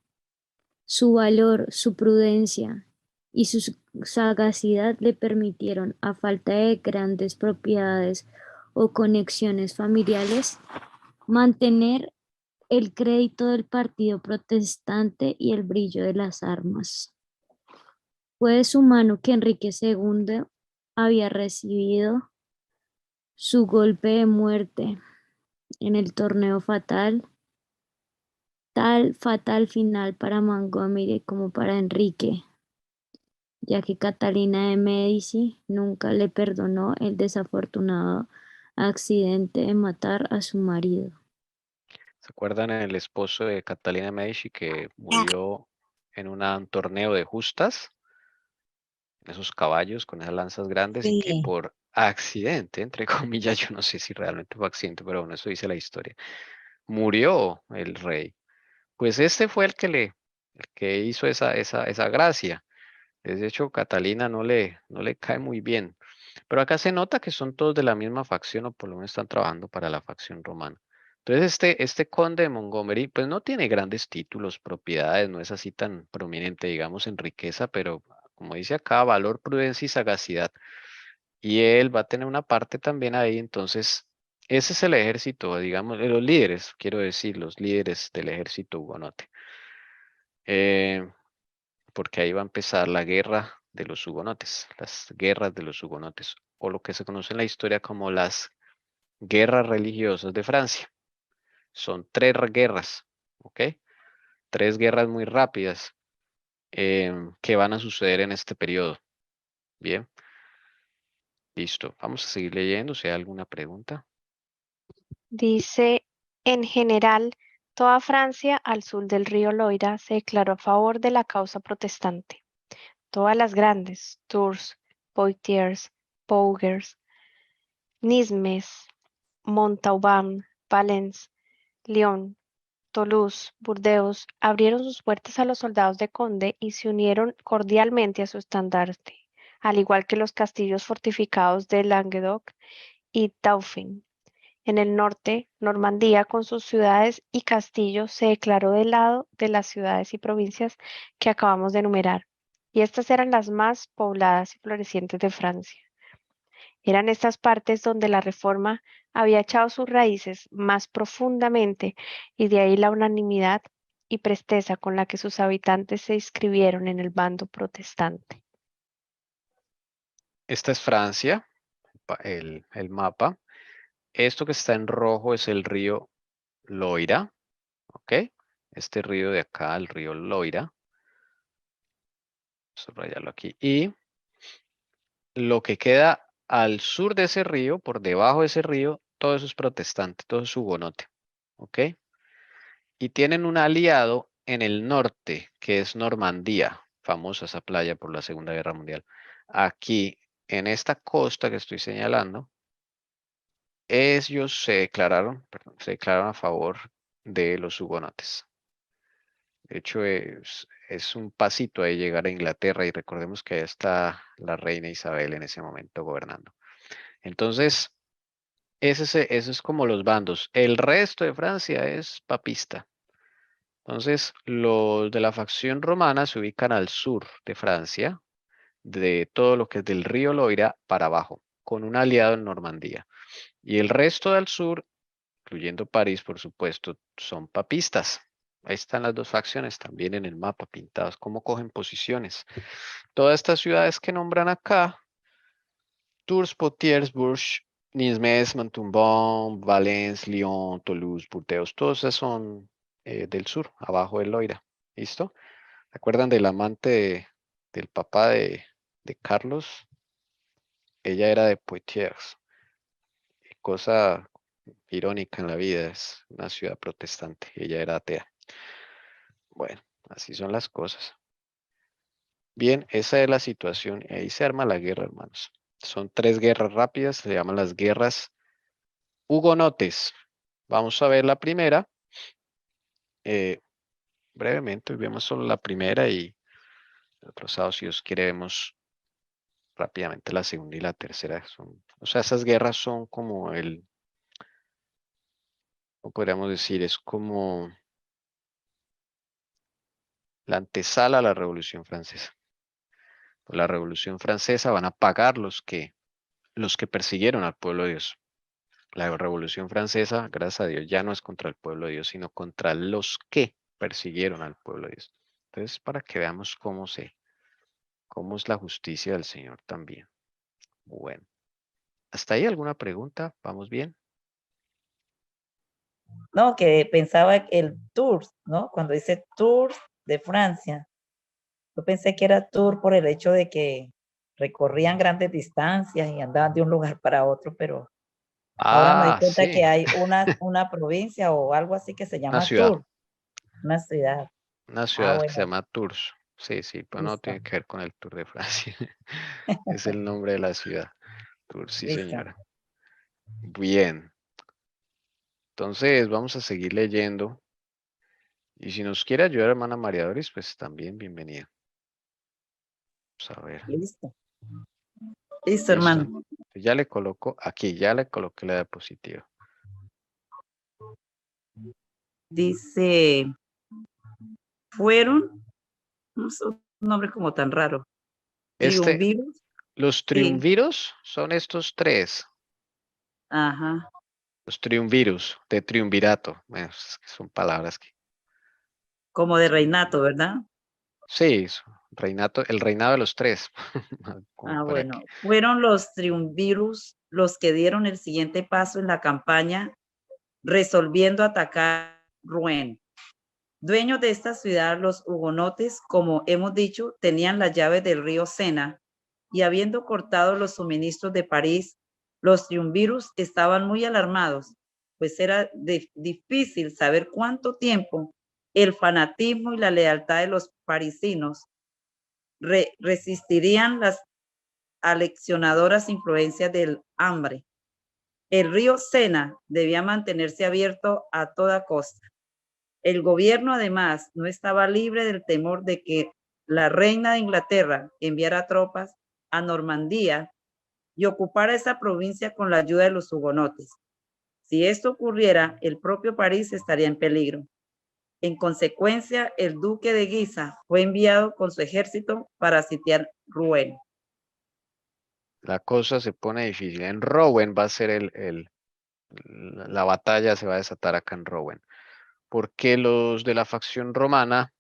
Su valor, su prudencia y su sagacidad le permitieron, a falta de grandes propiedades o conexiones familiares, mantener el crédito del partido protestante y el brillo de las armas. Fue de su mano que Enrique II había recibido su golpe de muerte en el torneo fatal, tal fatal final para Montgomery como para Enrique, ya que Catalina de Medici nunca le perdonó el desafortunado accidente de matar a su marido. ¿Se acuerdan el esposo de Catalina Medici que murió en un torneo de justas? Esos caballos con esas lanzas grandes y que Sí. por accidente, entre comillas, yo no sé si realmente fue accidente, pero bueno, eso dice la historia, murió el rey. Pues este fue el que hizo esa gracia. De hecho, Catalina no le cae muy bien. Pero acá se nota que son todos de la misma facción o por lo menos están trabajando para la facción romana. Entonces, este conde de Montgomery, pues no tiene grandes títulos, propiedades, no es así tan prominente, digamos, en riqueza, pero como dice acá, valor, prudencia y sagacidad. Y él va a tener una parte también ahí, entonces, ese es el ejército, digamos, los líderes, quiero decir, los líderes del ejército hugonote. Eh, Porque ahí va a empezar la guerra de los hugonotes, las guerras de los hugonotes, o lo que se conoce en la historia como las guerras religiosas de Francia. Son tres guerras, ¿ok? Tres guerras muy rápidas que van a suceder en este periodo. Bien, listo. Vamos a seguir leyendo si hay alguna pregunta. Dice, en general, toda Francia al sur del río Loira se declaró a favor de la causa protestante. Todas las grandes, Tours, Poitiers, Pougers, Nismes, Montauban, Valence, Lyon, Toulouse, Burdeos, abrieron sus puertas a los soldados de Conde y se unieron cordialmente a su estandarte, al igual que los castillos fortificados de Languedoc y Dauphin. En el norte, Normandía, con sus ciudades y castillos, se declaró del lado de las ciudades y provincias que acabamos de enumerar, y estas eran las más pobladas y florecientes de Francia. Eran estas partes donde la Reforma había echado sus raíces más profundamente, y de ahí la unanimidad y presteza con la que sus habitantes se inscribieron en el bando protestante. Esta es Francia, el mapa. Esto que está en rojo es el río Loira, ¿ok? Este río de acá, el río Loira. Subrayarlo aquí. Y lo que queda al sur de ese río, por debajo de ese río, todo eso es protestante, todo es hugonote, ¿ok? Y tienen un aliado en el norte, que es Normandía, famosa esa playa por la Segunda Guerra Mundial. Aquí, en esta costa que estoy señalando, ellos se declararon a favor de los hugonotes. De hecho, es un pasito ahí llegar a Inglaterra y recordemos que ahí está la reina Isabel en ese momento gobernando. Entonces, ese es como los bandos. El resto de Francia es papista. Entonces, los de la facción romana se ubican al sur de Francia, de todo lo que es del río Loira para abajo, con un aliado en Normandía. Y el resto del sur, incluyendo París, por supuesto, son papistas. Ahí están las dos facciones también en el mapa pintados, cómo cogen posiciones. Todas estas ciudades que nombran acá, Tours, Poitiers, Bourges, Nismes, Montauban, Valence, Lyon, Toulouse, Burdeos, todas esas son del sur, abajo del Loira. ¿Listo? ¿Se acuerdan del amante del papá de Carlos? Ella era de Poitiers. Cosa irónica en la vida, es una ciudad protestante. Ella era atea. Bueno, así son las cosas. Bien, esa es la situación. Y ahí se arma la guerra, hermanos. Son tres guerras rápidas, se llaman las guerras hugonotes. Vamos a ver la primera. Brevemente, hoy vemos solo la primera y el otro sábado, si Dios quiere, vemos rápidamente la segunda y la tercera. O sea, esas guerras son como ¿cómo podríamos decir? Es como la antesala a la Revolución Francesa. Por la Revolución Francesa van a pagar los que persiguieron al pueblo de Dios. La Revolución Francesa, gracias a Dios, ya no es contra el pueblo de Dios, sino contra los que persiguieron al pueblo de Dios. Entonces, para que veamos cómo es la justicia del Señor también. Bueno, ¿hasta ahí alguna pregunta? ¿Vamos bien? No, que pensaba el Tours, ¿no? Cuando dice Tours de Francia, yo pensé que era tour por el hecho de que recorrían grandes distancias y andaban de un lugar para otro, pero ahora me di cuenta que Sí, hay una provincia o algo así que se una llama ciudad. Tours, una ciudad. Una Ah, ciudad que se bueno, llama Tours. Sí, sí, pero no listo, tiene que ver con el Tour de Francia. Es el nombre de la ciudad. Tours, sí, listo. señora. Bien. Entonces, vamos a seguir leyendo. Y si nos quiere ayudar, hermana María Doris, pues también bienvenida. Vamos a ver. Listo, Listo. hermano. Ya le coloco aquí, ya le coloqué la diapositiva. Dice, fueron, no sé, un nombre como tan raro, triunviros. Los triunviros son estos tres. Ajá, Los triunvirus, de triunvirato. Bueno, son palabras que. como de reinato, ¿verdad? Sí, el reinado de los tres. Como Ah, para que. bueno, fueron los triunvirus los que dieron el siguiente paso en la campaña, resolviendo atacar Rouen. Dueños de esta ciudad, los hugonotes, como hemos dicho, tenían las llaves del río Sena y habiendo cortado los suministros de París, los triunvirus estaban muy alarmados, pues era difícil saber cuánto tiempo el fanatismo y la lealtad de los parisinos resistirían las aleccionadoras influencias del hambre. El río Sena debía mantenerse abierto a toda costa. El gobierno, además, no estaba libre del temor de que la reina de Inglaterra enviara tropas a Normandía y ocupara esa provincia con la ayuda de los hugonotes. Si esto ocurriera, el propio París estaría en peligro. En consecuencia, el duque de Guisa fue enviado con su ejército para sitiar Rouen. La cosa se pone difícil. En Rouen va a ser la batalla se va a desatar acá en Rouen. Porque los de la facción romana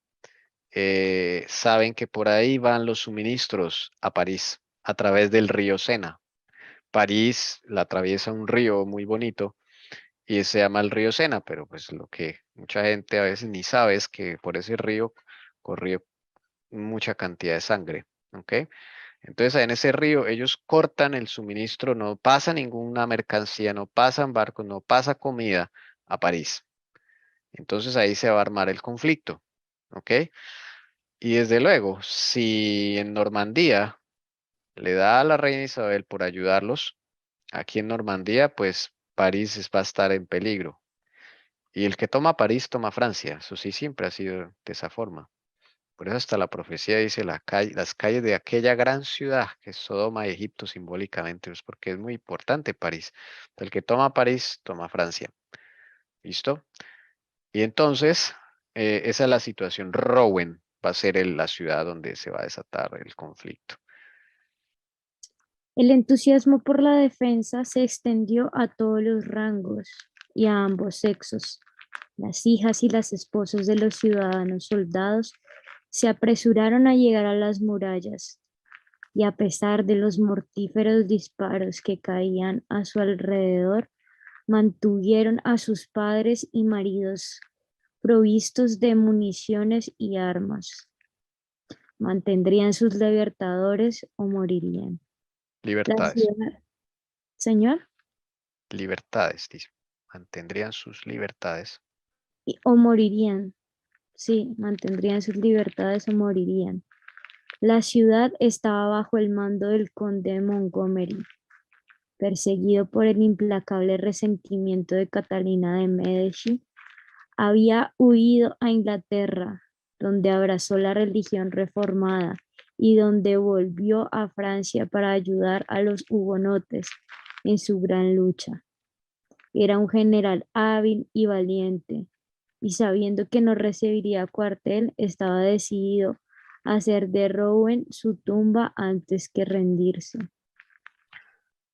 saben que por ahí van los suministros a París a través del río Sena. París la atraviesa un río muy bonito y se llama el río Sena, pero pues lo que mucha gente a veces ni sabe es que por ese río corrió mucha cantidad de sangre, ¿ok? Entonces en ese río ellos cortan el suministro, no pasa ninguna mercancía, no pasan barcos, no pasa comida a París. Entonces ahí se va a armar el conflicto, ¿ok? Y desde luego, si en Normandía le da a la reina Isabel por ayudarlos, aquí en Normandía, pues París va a estar en peligro. Y el que toma París toma Francia. Eso sí, siempre ha sido de esa forma. Por eso hasta la profecía dice las calles de aquella gran ciudad que es Sodoma y Egipto simbólicamente, es porque es muy importante París. El que toma París toma Francia. ¿Listo? Y entonces, esa es la situación. Rouen va a ser la ciudad donde se va a desatar el conflicto. El entusiasmo por la defensa se extendió a todos los rangos y a ambos sexos. Las hijas y las esposas de los ciudadanos soldados se apresuraron a llegar a las murallas y a pesar de los mortíferos disparos que caían a su alrededor, mantuvieron a sus padres y maridos provistos de municiones y armas. Mantendrían sus libertadores o morirían. La Libertades. ciudad, señor, Libertades, dice. Mantendrían sus libertades. o morirían. Sí, mantendrían sus libertades o morirían. La ciudad estaba bajo el mando del conde de Montgomery. perseguido por el implacable resentimiento de Catalina de Medici, había huido a Inglaterra, donde abrazó la religión reformada y donde volvió a Francia para ayudar a los hugonotes en su gran lucha. Era un general hábil y valiente, y sabiendo que no recibiría cuartel, estaba decidido a hacer de Rouen su tumba antes que rendirse.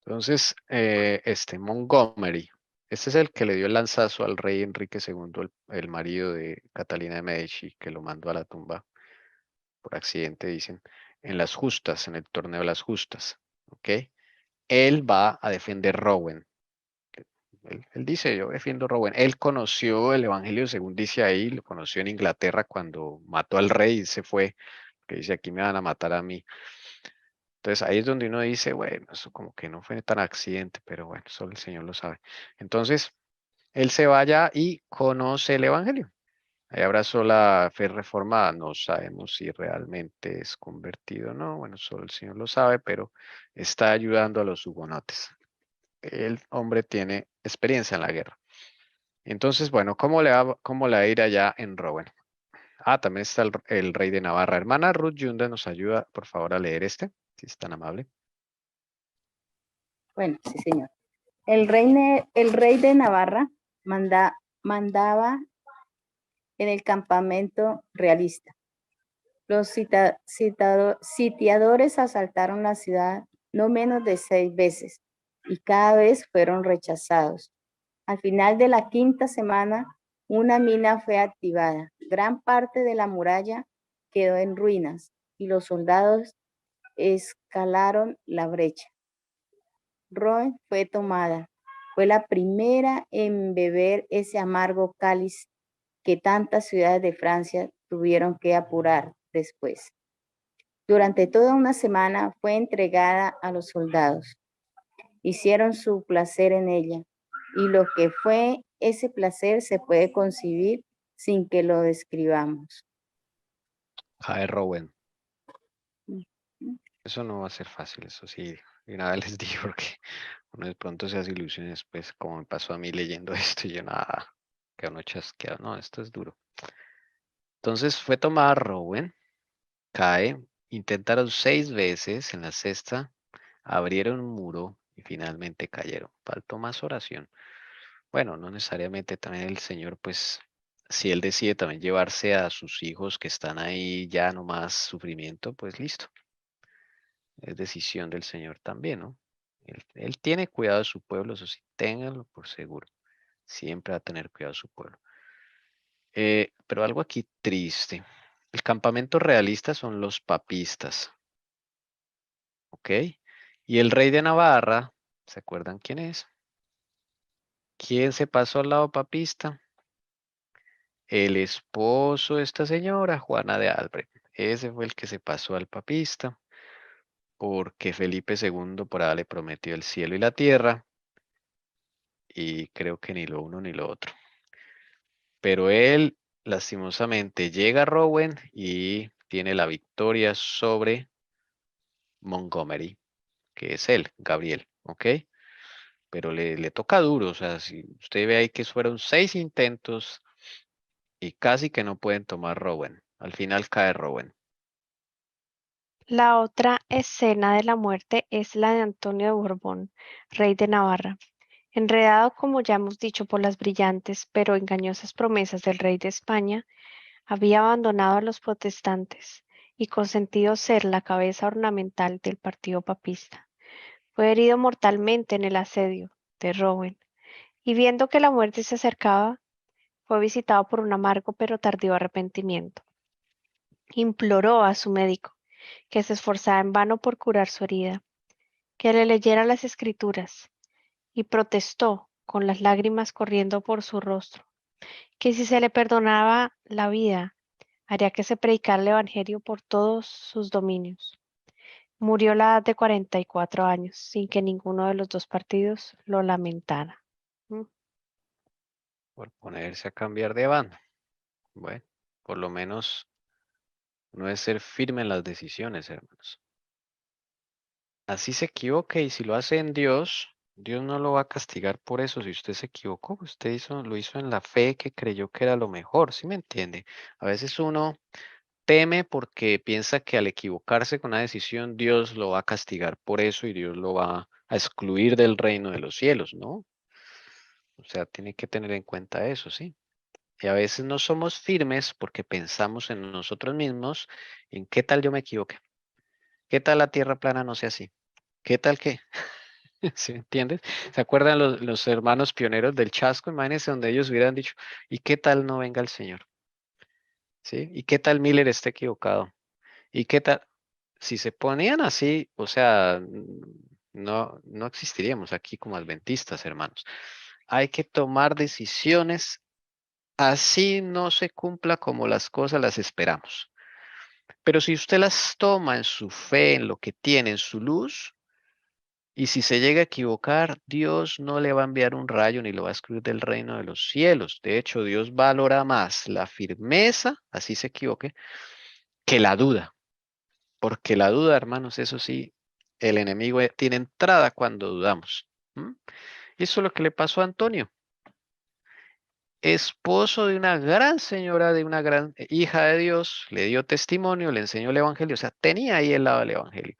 Entonces, Montgomery, este es el que le dio el lanzazo al rey Enrique II, el marido de Catalina de Medici, que lo mandó a la tumba por accidente, dicen, en las justas, en el torneo de las justas. ¿Ok? Él va a defender Rouen. Él dice, yo defiendo Rouen. Él conoció el Evangelio según dice ahí, lo conoció en Inglaterra cuando mató al rey y se fue, que dice, aquí me van a matar a mí. Entonces ahí es donde uno dice, bueno, eso como que no fue tan accidente, pero bueno, solo el Señor lo sabe. Entonces, él se vaya y conoce el Evangelio. Ahí abrazó la fe reformada. No sabemos si realmente es convertido o no. Bueno, solo el Señor lo sabe, pero está ayudando a los hugonotes. El hombre tiene experiencia en la guerra. Entonces, bueno, ¿cómo le va a ir allá en Rouen? Ah, también está el rey de Navarra. Hermana Ruth Yunda nos ayuda, por favor, a leer este, si es tan amable. Bueno, sí, señor. El rey de Navarra mandaba en el campamento realista. Los sitiadores asaltaron la ciudad no menos de 6 veces y cada vez fueron rechazados. Al final de la 5ª semana, una mina fue activada. Gran parte de la muralla quedó en ruinas y los soldados escalaron la brecha. Rouen fue tomada. Fue la primera en beber ese amargo cáliz que tantas ciudades de Francia tuvieron que apurar después. Durante toda una semana fue entregada a los soldados. Hicieron su placer en ella, y lo que fue ese placer se puede concebir sin que lo describamos. Cae Rowen. Eso no va a ser fácil, eso sí. Y nada les digo porque uno de pronto se hace ilusiones, pues como me pasó a mí leyendo esto y yo nada, que uno chasqueado. No, esto es duro. Entonces fue tomada Rowen, cae, intentaron 6 veces, en la 6ª abrieron un muro y finalmente cayeron. Faltó más oración. Bueno, no necesariamente también el Señor, pues, si Él decide también llevarse a sus hijos que están ahí ya no más sufrimiento, pues listo. Es decisión del Señor también, ¿no? Él tiene cuidado de su pueblo, eso sí, ténganlo por seguro. Siempre va a tener cuidado de su pueblo. Pero algo aquí triste. El campamento realista son los papistas. ¿Ok? Y el rey de Navarra, ¿se acuerdan quién es? ¿Quién se pasó al lado papista? El esposo de esta señora, Juana de Albrecht. Ese fue el que se pasó al papista, porque Felipe II por ahí le prometió el cielo y la tierra, y creo que ni lo uno ni lo otro. Pero él, lastimosamente, llega a Rouen y tiene la victoria sobre Montgomery, que es él, Gabriel, ¿ok? Pero le toca duro, o sea, si usted ve ahí que fueron 6 intentos y casi que no pueden tomar Rouen. Al final cae Rouen. La otra escena de la muerte es la de Antonio de Borbón, rey de Navarra. Enredado, como ya hemos dicho, por las brillantes pero engañosas promesas del rey de España, había abandonado a los protestantes y consentido ser la cabeza ornamental del partido papista. Fue herido mortalmente en el asedio de Rouen y viendo que la muerte se acercaba, fue visitado por un amargo pero tardío arrepentimiento. Imploró a su médico que se esforzara en vano por curar su herida, que le leyera las escrituras, y protestó con las lágrimas corriendo por su rostro, que si se le perdonaba la vida, haría que se predicara el Evangelio por todos sus dominios. Murió a la edad de 44 años, sin que ninguno de los dos partidos lo lamentara. Por ponerse a cambiar de bando. Bueno, por lo menos no es ser firme en las decisiones, hermanos. Así se equivoque y si lo hace en Dios, Dios no lo va a castigar por eso. Si usted se equivocó, usted lo hizo en la fe que creyó que era lo mejor, ¿sí me entiende? A veces uno teme porque piensa que al equivocarse con una decisión, Dios lo va a castigar por eso y Dios lo va a excluir del reino de los cielos, ¿no? O sea, tiene que tener en cuenta eso, ¿sí? Y a veces no somos firmes porque pensamos en nosotros mismos, en qué tal yo me equivoqué, qué tal la tierra plana no sea así, qué tal que, ¿sí me entiendes? ¿Se acuerdan los hermanos pioneros del Chasco? Imagínense donde ellos hubieran dicho, ¿y qué tal no venga el Señor? ¿Sí? ¿Y qué tal Miller esté equivocado? ¿Y qué tal? Si se ponían así, o sea, no existiríamos aquí como adventistas, hermanos. Hay que tomar decisiones así no se cumpla como las cosas las esperamos. Pero si usted las toma en su fe, en lo que tiene, en su luz, y si se llega a equivocar, Dios no le va a enviar un rayo ni lo va a excluir del reino de los cielos. De hecho, Dios valora más la firmeza, así se equivoque, que la duda. Porque la duda, hermanos, eso sí, el enemigo tiene entrada cuando dudamos. ¿M? Y eso es lo que le pasó a Antonio, esposo de una gran señora, de una gran hija de Dios, le dio testimonio, le enseñó el evangelio, o sea, tenía ahí el lado del evangelio.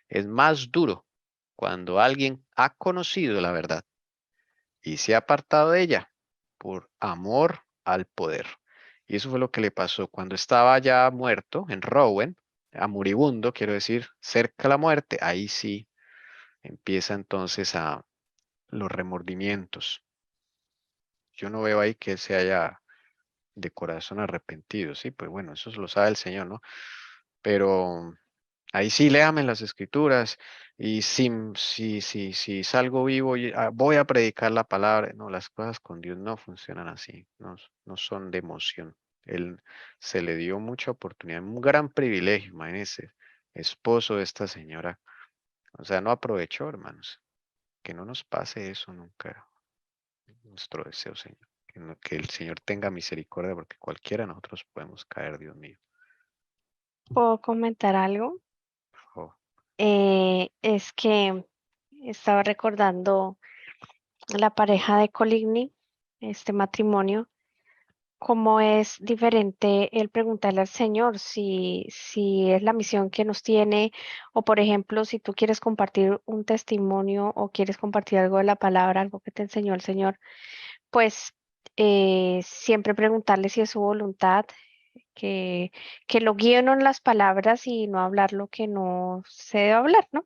Es más duro cuando alguien ha conocido la verdad y se ha apartado de ella por amor al poder. Y eso fue lo que le pasó cuando estaba ya muerto en Rowan, a moribundo, quiero decir, cerca de la muerte. Ahí sí empieza entonces a los remordimientos. Yo no veo ahí que se haya de corazón arrepentido, sí, pues bueno, eso lo sabe el Señor, ¿no? Pero ahí sí léame las escrituras y si salgo vivo, voy a predicar la palabra. No, las cosas con Dios no funcionan así, no son de emoción. Él se le dio mucha oportunidad, un gran privilegio, imagínense, esposo de esta señora. O sea, no aprovechó, hermanos. Que no nos pase eso nunca. Nuestro deseo, Señor. Que el Señor tenga misericordia porque cualquiera de nosotros podemos caer, Dios mío. ¿Puedo comentar algo? Por favor. Es que estaba recordando la pareja de Coligny, este matrimonio, cómo es diferente el preguntarle al Señor si es la misión que nos tiene, o por ejemplo, si tú quieres compartir un testimonio o quieres compartir algo de la palabra, algo que te enseñó el Señor, pues siempre preguntarle si es su voluntad, que, que lo guíen en las palabras y no hablar lo que no se debe hablar, ¿no?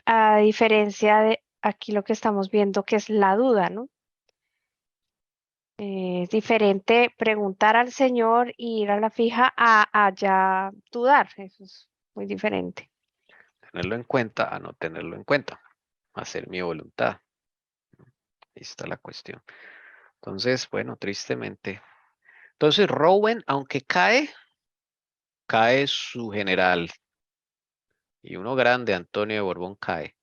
A diferencia de aquí lo que estamos viendo, que es la duda, ¿no? Es diferente preguntar al Señor y ir a la fija a ya dudar. Eso es muy diferente. Tenerlo en cuenta a no tenerlo en cuenta. Hacer mi voluntad. Ahí está la cuestión. Entonces, bueno, tristemente. Entonces, Rowan, aunque cae su general. Y uno grande, Antonio de Borbón, cae.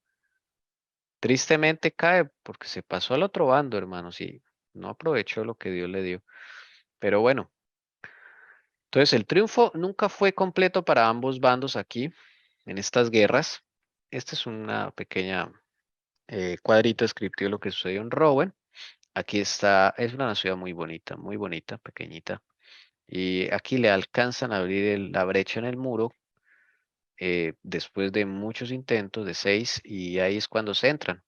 Tristemente cae porque se pasó al otro bando, hermanos, y no aprovechó lo que Dios le dio. Pero bueno, entonces el triunfo nunca fue completo para ambos bandos aquí, en estas guerras. Este es una pequeña cuadrito descriptivo de lo que sucedió en Rowan. Aquí está, es una ciudad muy bonita, pequeñita. Y aquí le alcanzan a abrir la brecha en el muro después de muchos intentos, de 6, y ahí es cuando se entran.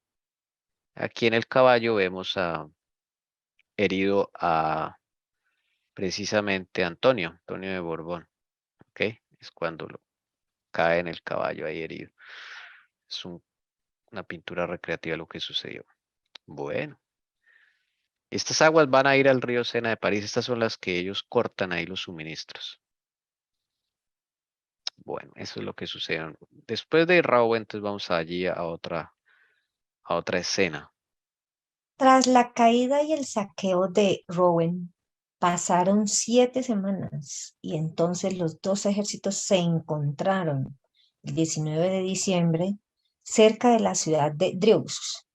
Aquí en el caballo vemos herido a precisamente Antonio de Borbón. ¿Ok? Es cuando cae en el caballo ahí herido. Es una pintura recreativa de lo que sucedió. Bueno. Estas aguas van a ir al río Sena de París. Estas son las que ellos cortan ahí los suministros. Bueno, eso es lo que sucede. Después de Rowan, entonces vamos allí a otra escena. Tras la caída y el saqueo de Rowan, pasaron 7 semanas y entonces los dos ejércitos se encontraron el 19 de diciembre cerca de la ciudad de Dreux.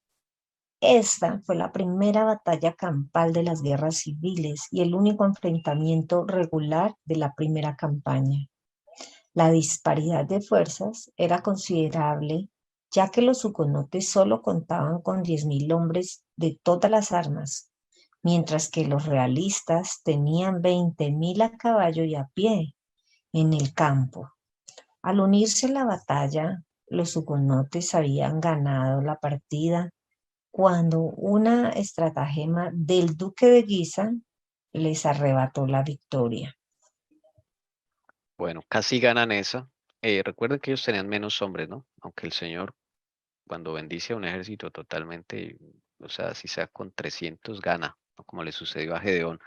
Esta fue la primera batalla campal de las guerras civiles y el único enfrentamiento regular de la primera campaña. La disparidad de fuerzas era considerable, ya que los hugonotes solo contaban con 10.000 hombres de todas las armas, mientras que los realistas tenían 20.000 a caballo y a pie en el campo. Al unirse a la batalla, los hugonotes habían ganado la partida cuando una estratagema del duque de Guisa les arrebató la victoria. Bueno, casi ganan esa. Recuerden que ellos tenían menos hombres, ¿no? Aunque el Señor, cuando bendice a un ejército totalmente, o sea, si sea con 300, gana, ¿no? Como le sucedió a Gedeón.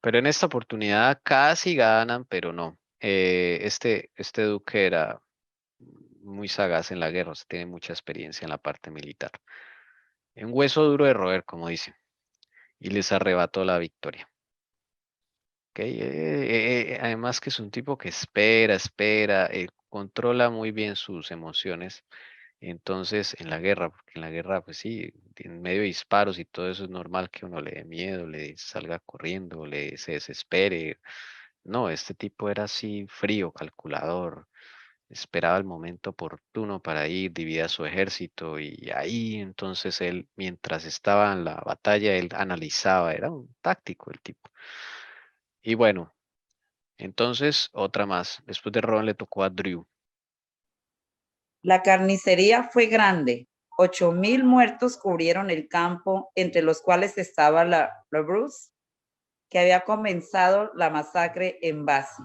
Pero en esta oportunidad casi ganan, pero no. Este duque era muy sagaz en la guerra, o sea, tiene mucha experiencia en la parte militar. Un hueso duro de roer, como dicen, y les arrebató la victoria. ¿Ok? Además que es un tipo que espera, controla muy bien sus emociones. Entonces, en la guerra, porque en la guerra, pues sí, en medio de disparos y todo eso es normal que uno le dé miedo, le salga corriendo, se desespere. No, este tipo era así frío, calculador, esperaba el momento oportuno para ir, dividía su ejército y ahí entonces él, mientras estaba en la batalla, él analizaba, era un táctico el tipo. Y bueno, entonces otra más. Después de Ron le tocó a Drew. La carnicería fue grande. 8.000 muertos cubrieron el campo, entre los cuales estaba la Bruce, que había comenzado la masacre en Bassi.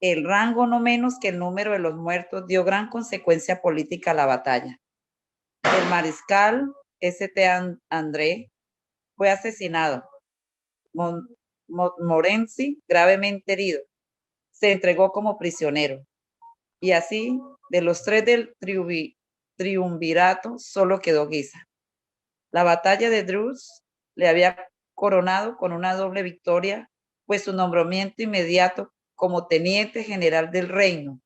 El rango, no menos que el número de los muertos, dio gran consecuencia política a la batalla. El mariscal St. André fue asesinado. Montmorency, gravemente herido, se entregó como prisionero. Y así, de los 3 del triunvirato, solo quedó Guisa. La batalla de Dreux le había coronado con una doble victoria, pues su nombramiento inmediato como teniente general del reino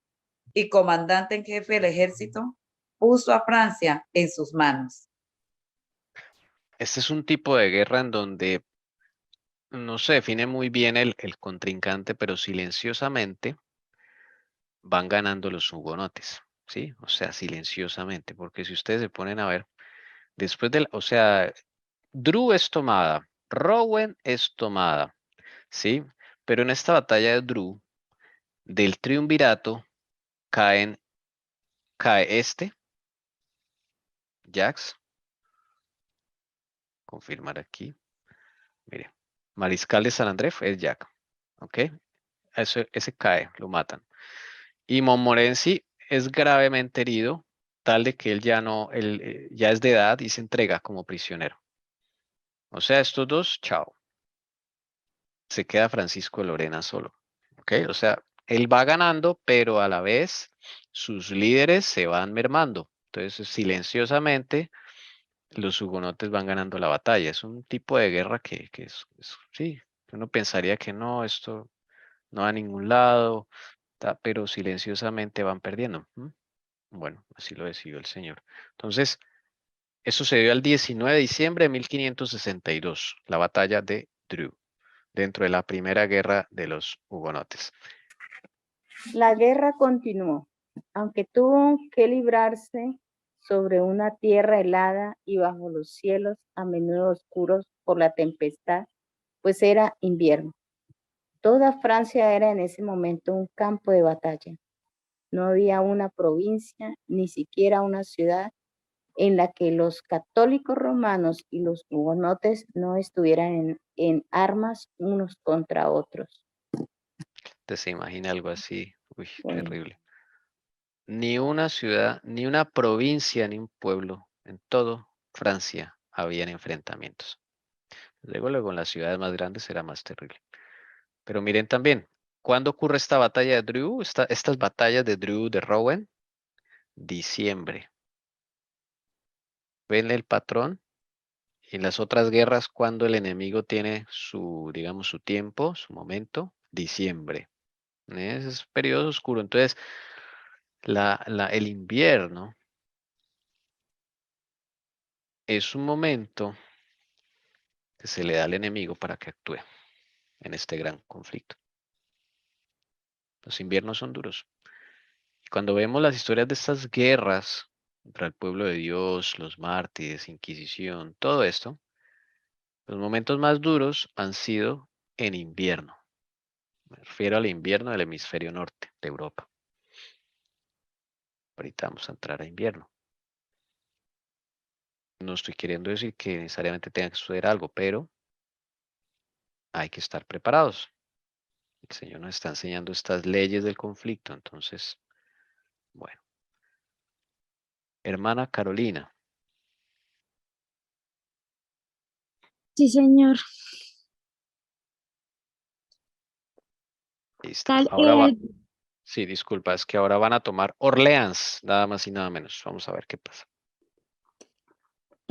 y comandante en jefe del ejército puso a Francia en sus manos. Este es un tipo de guerra en donde no se define muy bien el contrincante, pero silenciosamente van ganando los hugonotes, ¿sí? O sea, silenciosamente, porque si ustedes se ponen a ver, después del, o sea, Drew es tomada, Rowen es tomada, ¿sí? Pero en esta batalla de Drew, del triunvirato, cae Jax, confirmar aquí, mire, Mariscal de San Andrés es Jack, ¿ok? Ese cae, lo matan. Y Montmorency es gravemente herido, tal de que él ya no, él ya es de edad y se entrega como prisionero. O sea, estos dos, chao. Se queda Francisco de Lorena solo. ¿Ok? O sea, él va ganando, pero a la vez sus líderes se van mermando. Entonces, silenciosamente, los hugonotes van ganando la batalla. Es un tipo de guerra que sí, uno pensaría que no, esto no va a ningún lado, pero silenciosamente van perdiendo. Bueno, así lo decidió el señor. Entonces, eso se dio el 19 de diciembre de 1562, la batalla de Dreux, dentro de la primera guerra de los hugonotes. La guerra continuó, aunque tuvo que librarse sobre una tierra helada y bajo los cielos a menudo oscuros por la tempestad, pues era invierno. Toda Francia era en ese momento un campo de batalla. No había una provincia, ni siquiera una ciudad, en la que los católicos romanos y los hugonotes no estuvieran en armas unos contra otros. ¿Te se imagina algo así? Uy, Bueno, terrible. Ni una ciudad, ni una provincia, ni un pueblo, en todo Francia habían enfrentamientos. Luego en las ciudades más grandes era más terrible. Pero miren también, ¿cuándo ocurre esta batalla de Dreux? Estas batallas de Dreux, de Rouen, diciembre. ¿Ven el patrón? En las otras guerras, cuando el enemigo tiene su, digamos, su tiempo, su momento, diciembre. Ese es periodo oscuro. Entonces, el invierno es un momento que se le da al enemigo para que actúe en este gran conflicto. Los inviernos son duros. Y cuando vemos las historias de estas guerras, contra el pueblo de Dios, los mártires, Inquisición, todo esto. Los momentos más duros han sido en invierno. Me refiero al invierno del hemisferio norte de Europa. Ahorita vamos a entrar a invierno. No estoy queriendo decir que necesariamente tenga que suceder algo, pero hay que estar preparados. El Señor nos está enseñando estas leyes del conflicto. Entonces, bueno. Hermana Carolina. Sí, señor. Listo. Tal Ahora era va. el, Sí, disculpa, es que ahora van a tomar Orleans, nada más y nada menos. Vamos a ver qué pasa.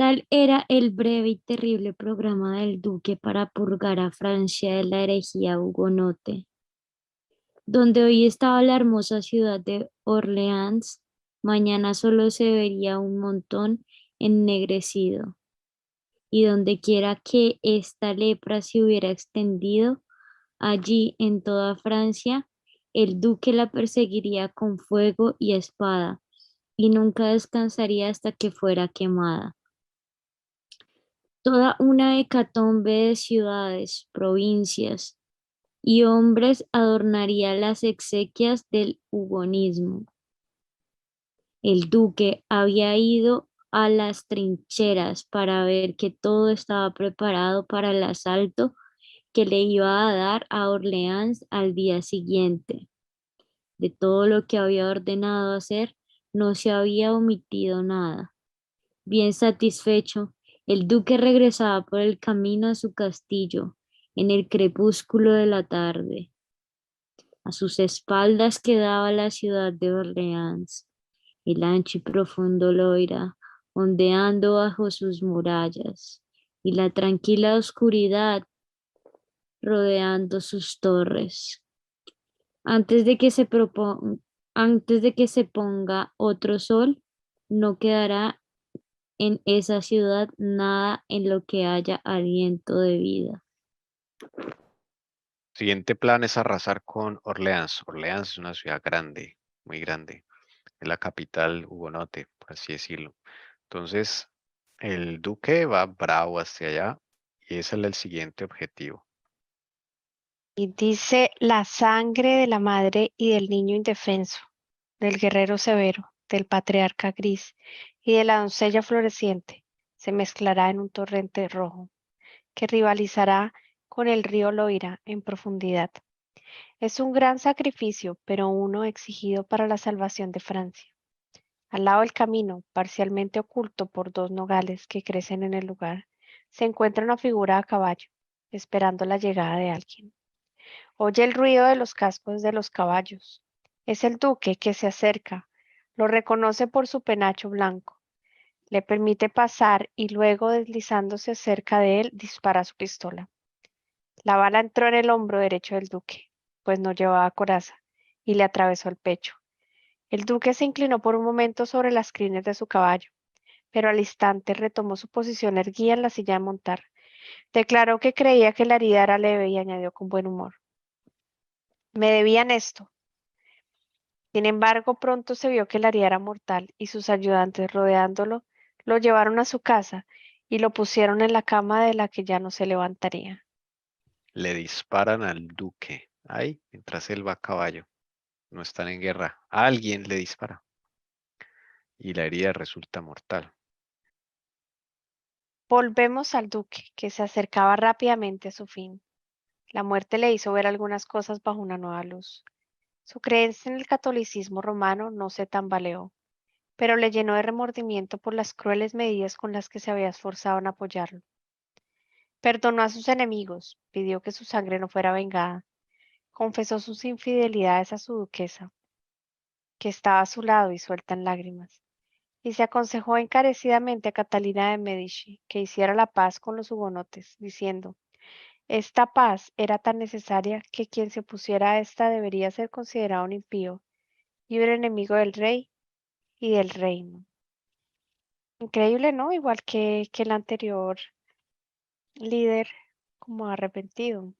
tal era el breve y terrible programa del duque para purgar a Francia de la herejía hugonote. Donde hoy estaba la hermosa ciudad de Orleans, mañana solo se vería un montón ennegrecido. Y donde quiera que esta lepra se hubiera extendido, allí en toda Francia, el duque la perseguiría con fuego y espada, y nunca descansaría hasta que fuera quemada. Toda una hecatombe de ciudades, provincias y hombres adornaría las exequias del hugonismo. El duque había ido a las trincheras para ver que todo estaba preparado para el asalto que le iba a dar a Orleans al día siguiente. De todo lo que había ordenado hacer, no se había omitido nada. Bien satisfecho, el duque regresaba por el camino a su castillo en el crepúsculo de la tarde. A sus espaldas quedaba la ciudad de Orleans, el ancho y profundo Loira, ondeando bajo sus murallas, y la tranquila oscuridad rodeando sus torres. Antes de que antes de que se ponga otro sol, no quedará en esa ciudad nada en lo que haya aliento de vida. Siguiente plan es arrasar con Orleans. Orleans es una ciudad grande, muy grande. Es la capital hugonote, por así decirlo. Entonces, el duque va bravo hacia allá y ese es el siguiente objetivo. Y dice la sangre de la madre y del niño indefenso, del guerrero severo, del patriarca gris y de la doncella floreciente, se mezclará en un torrente rojo, que rivalizará con el río Loira en profundidad. Es un gran sacrificio, pero uno exigido para la salvación de Francia. Al lado del camino, parcialmente oculto por dos nogales que crecen en el lugar, se encuentra una figura a caballo, esperando la llegada de alguien. Oye el ruido de los cascos de los caballos. Es el duque que se acerca. Lo reconoce por su penacho blanco. Le permite pasar y luego, deslizándose cerca de él, dispara su pistola. La bala entró en el hombro derecho del duque, pues no llevaba coraza, y le atravesó el pecho. El duque se inclinó por un momento sobre las crines de su caballo, pero al instante retomó su posición erguida en la silla de montar. Declaró que creía que la herida era leve y añadió con buen humor: me debían esto. Sin embargo, pronto se vio que la herida era mortal y sus ayudantes, rodeándolo, lo llevaron a su casa y lo pusieron en la cama de la que ya no se levantaría. Le disparan al duque. Ahí, mientras él va a caballo. No están en guerra. Alguien le dispara. Y la herida resulta mortal. Volvemos al duque, que se acercaba rápidamente a su fin. La muerte le hizo ver algunas cosas bajo una nueva luz. Su creencia en el catolicismo romano no se tambaleó, pero le llenó de remordimiento por las crueles medidas con las que se había esforzado en apoyarlo. Perdonó a sus enemigos, pidió que su sangre no fuera vengada, confesó sus infidelidades a su duquesa, que estaba a su lado disuelta en lágrimas, y se aconsejó encarecidamente a Catalina de Medici que hiciera la paz con los hugonotes, diciendo: esta paz era tan necesaria que quien se opusiera a esta debería ser considerado un impío y un enemigo del rey y del reino. Increíble, ¿no? Igual que el anterior líder, como arrepentido,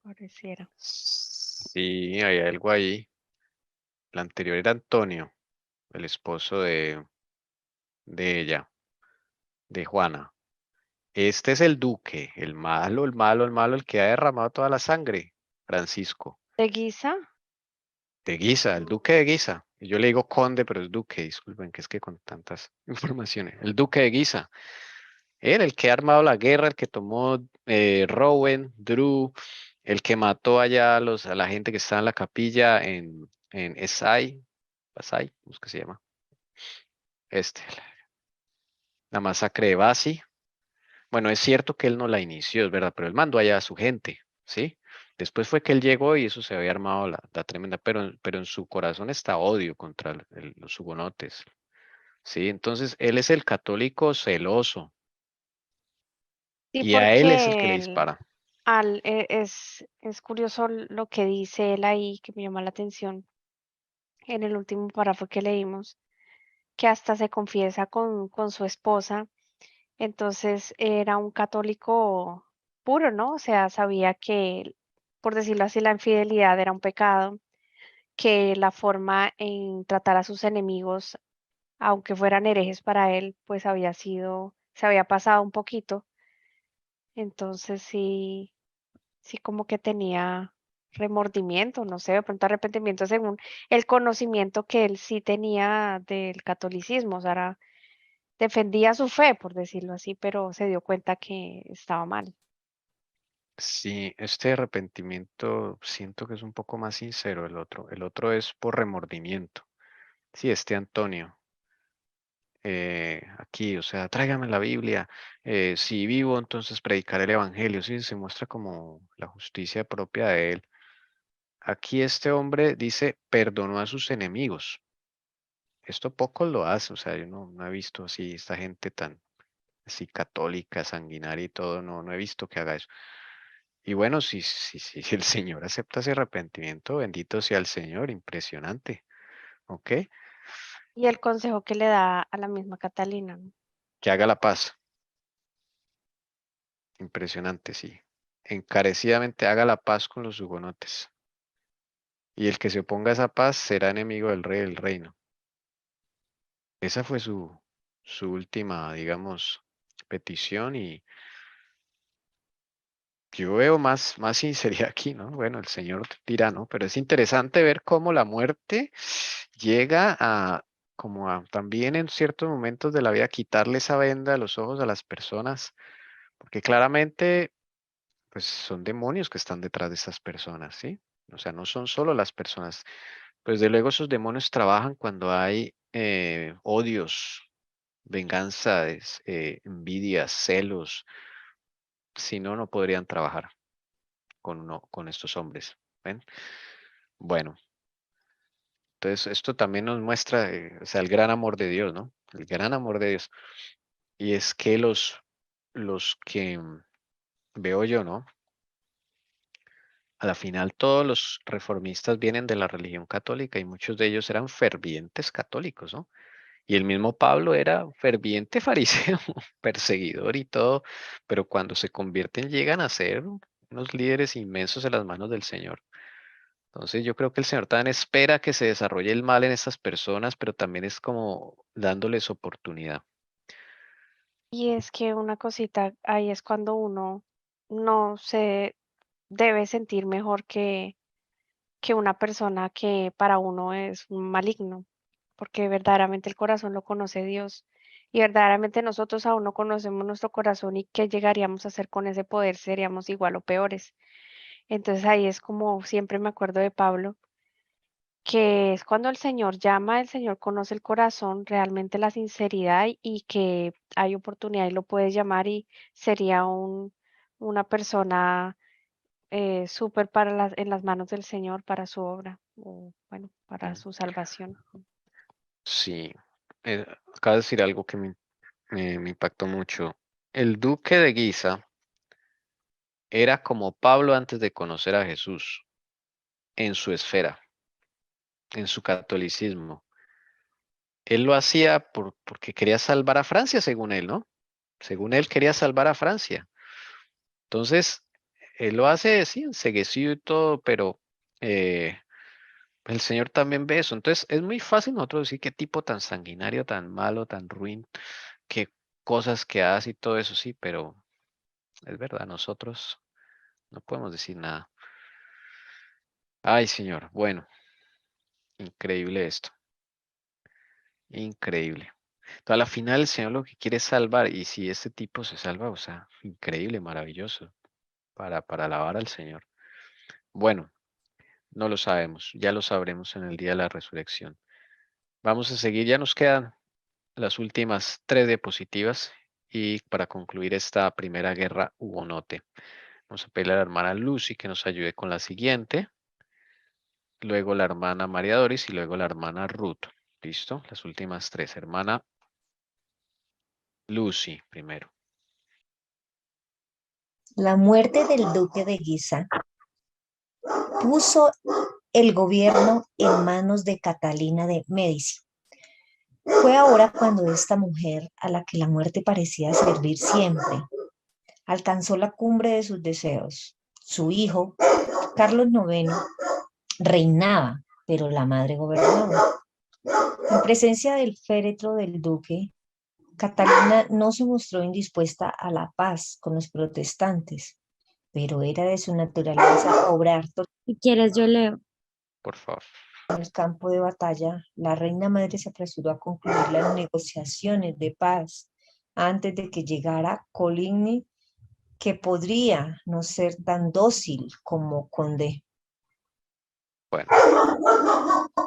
pareciera. Sí, hay algo ahí. El anterior era Antonio, el esposo de de ella, de Juana. Este es el duque, el malo, el malo, el malo, el que ha derramado toda la sangre, Francisco. ¿De Guisa? De Guisa, el duque de Guisa. Y yo le digo conde, pero es duque, disculpen, que es que con tantas informaciones. El duque de Guisa. Él, el que ha armado la guerra, el que tomó Rowen, Drew, el que mató allá a la gente que estaba en la capilla en Esai, Basai, ¿cómo es que se llama? La masacre de Basi. Bueno, es cierto que él no la inició, es verdad, pero él mandó allá a su gente, ¿sí? Después fue que él llegó y eso se había armado la tremenda, pero en su corazón está odio contra los hugonotes, ¿sí? Entonces, él es el católico celoso Sí, y a él es el que le porque dispara. es curioso lo que dice él ahí, que me llama la atención en el último párrafo que leímos, que hasta se confiesa con su esposa. Entonces era un católico puro, ¿no? O sea, sabía que, por decirlo así, la infidelidad era un pecado, que la forma en tratar a sus enemigos, aunque fueran herejes para él, pues se había pasado un poquito. Entonces sí como que tenía remordimiento, no sé, de pronto arrepentimiento según el conocimiento que él sí tenía del catolicismo, o sea, defendía su fe, por decirlo así, pero se dio cuenta que estaba mal. Sí, este arrepentimiento siento que es un poco más sincero el otro. El otro es por remordimiento. Sí, este Antonio, aquí, o sea, tráigame la Biblia. Si vivo, entonces predicar el Evangelio. Sí, se muestra como la justicia propia de él. Aquí este hombre dice, perdonó a sus enemigos. Esto poco lo hace, o sea, yo no he visto así esta gente tan así católica, sanguinaria y todo, no he visto que haga eso. Y bueno, si el Señor acepta ese arrepentimiento, bendito sea el Señor, impresionante, ¿ok? Y el consejo que le da a la misma Catalina, ¿no? Que haga la paz, impresionante, sí. Encarecidamente haga la paz con los hugonotes. Y el que se oponga a esa paz será enemigo del rey del reino. Esa fue su última, digamos, petición y yo veo más sinceridad aquí, ¿no? Bueno, el Señor dirá, ¿no? Pero es interesante ver cómo la muerte llega como a también en ciertos momentos de la vida, quitarle esa venda a los ojos a las personas, porque claramente, pues son demonios que están detrás de esas personas, ¿sí? O sea, no son solo las personas. Pues de luego esos demonios trabajan cuando hay odios, venganzas, envidias, celos. Si no, no podrían trabajar con estos hombres. ¿Ven? Bueno, entonces esto también nos muestra, o sea, el gran amor de Dios, ¿no? El gran amor de Dios. Y es que los que veo yo, ¿no? A la final todos los reformistas vienen de la religión católica y muchos de ellos eran fervientes católicos, ¿no? Y el mismo Pablo era ferviente fariseo, perseguidor y todo, pero cuando se convierten llegan a ser unos líderes inmensos en las manos del Señor. Entonces yo creo que el Señor también espera que se desarrolle el mal en estas personas, pero también es como dándoles oportunidad. Y es que una cosita ahí es cuando uno no se debe sentir mejor que una persona que para uno es un maligno, porque verdaderamente el corazón lo conoce Dios y verdaderamente nosotros aún no conocemos nuestro corazón y qué llegaríamos a hacer con ese poder, seríamos igual o peores. Entonces ahí es como siempre me acuerdo de Pablo, que es cuando el Señor llama, el Señor conoce el corazón, realmente la sinceridad y que hay oportunidad y lo puedes llamar y sería una persona súper para en las manos del Señor para su obra, o bueno, para Mm. su salvación. Sí, acaba de decir algo que me impactó mucho. El duque de Guisa era como Pablo antes de conocer a Jesús en su esfera, en su catolicismo. Él lo hacía porque quería salvar a Francia, según él, ¿no? Según él quería salvar a Francia. Entonces, él lo hace, sí, enceguecido y todo, pero El Señor también ve eso. Entonces, es muy fácil nosotros decir qué tipo tan sanguinario, tan malo, tan ruin, qué cosas que hace y todo eso, sí, pero es verdad, nosotros no podemos decir nada. Ay, Señor, bueno, increíble esto. Increíble. Entonces, a la final el Señor lo que quiere es salvar, y si este tipo se salva, o sea, increíble, maravilloso, para alabar al Señor. Bueno, no lo sabemos, ya lo sabremos en el día de la resurrección. Vamos a seguir, ya nos quedan las últimas 3 diapositivas y para concluir esta primera guerra hugonote. Vamos a pedirle a la hermana Lucy que nos ayude con la siguiente, luego la hermana María Doris y luego la hermana Ruth. ¿Listo? Las últimas 3. Hermana Lucy primero. La muerte del duque de Guisa puso el gobierno en manos de Catalina de Médici. Fue ahora cuando esta mujer, a la que la muerte parecía servir siempre, alcanzó la cumbre de sus deseos. Su hijo, Carlos IX, reinaba, pero la madre gobernaba. En presencia del féretro del duque, Catalina no se mostró indispuesta a la paz con los protestantes, pero era de su naturaleza obrar Si quieres, yo leo. Por favor. en el campo de batalla. La reina madre se apresuró a concluir las negociaciones de paz antes de que llegara Coligny, que podría no ser tan dócil como Condé. Bueno,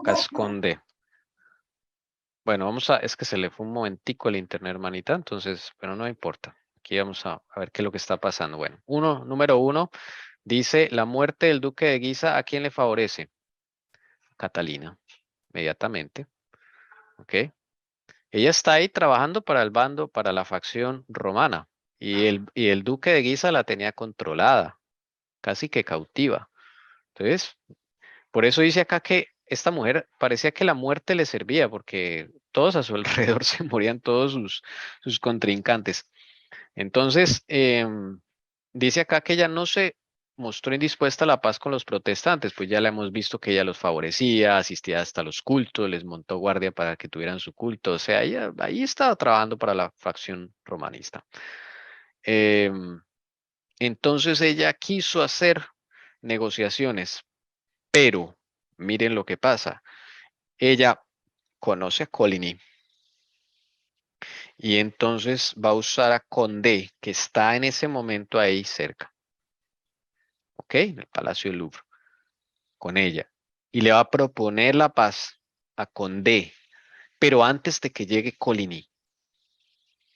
Casconde. Bueno, es que se le fue un momentico el internet, hermanita, entonces, pero no importa. Aquí vamos a ver qué es lo que está pasando. Bueno, número 1, dice, la muerte del duque de Guisa, ¿a quién le favorece? Catalina, inmediatamente. ¿Ok? Ella está ahí trabajando para el bando, para la facción romana, y el duque de Guisa la tenía controlada, casi que cautiva. Entonces, por eso dice acá que esta mujer parecía que la muerte le servía, porque todos a su alrededor se morían, todos sus contrincantes. Entonces, dice acá que ella no se mostró indispuesta a la paz con los protestantes, pues ya la hemos visto que ella los favorecía, asistía hasta los cultos, les montó guardia para que tuvieran su culto, o sea, ella ahí estaba trabajando para la facción romanista. Entonces ella quiso hacer negociaciones, pero miren lo que pasa. Ella conoce a Coligny y entonces va a usar a Condé, que está en ese momento ahí cerca, ¿ok? En el Palacio del Louvre, con ella. Y le va a proponer la paz a Condé, pero antes de que llegue Coligny.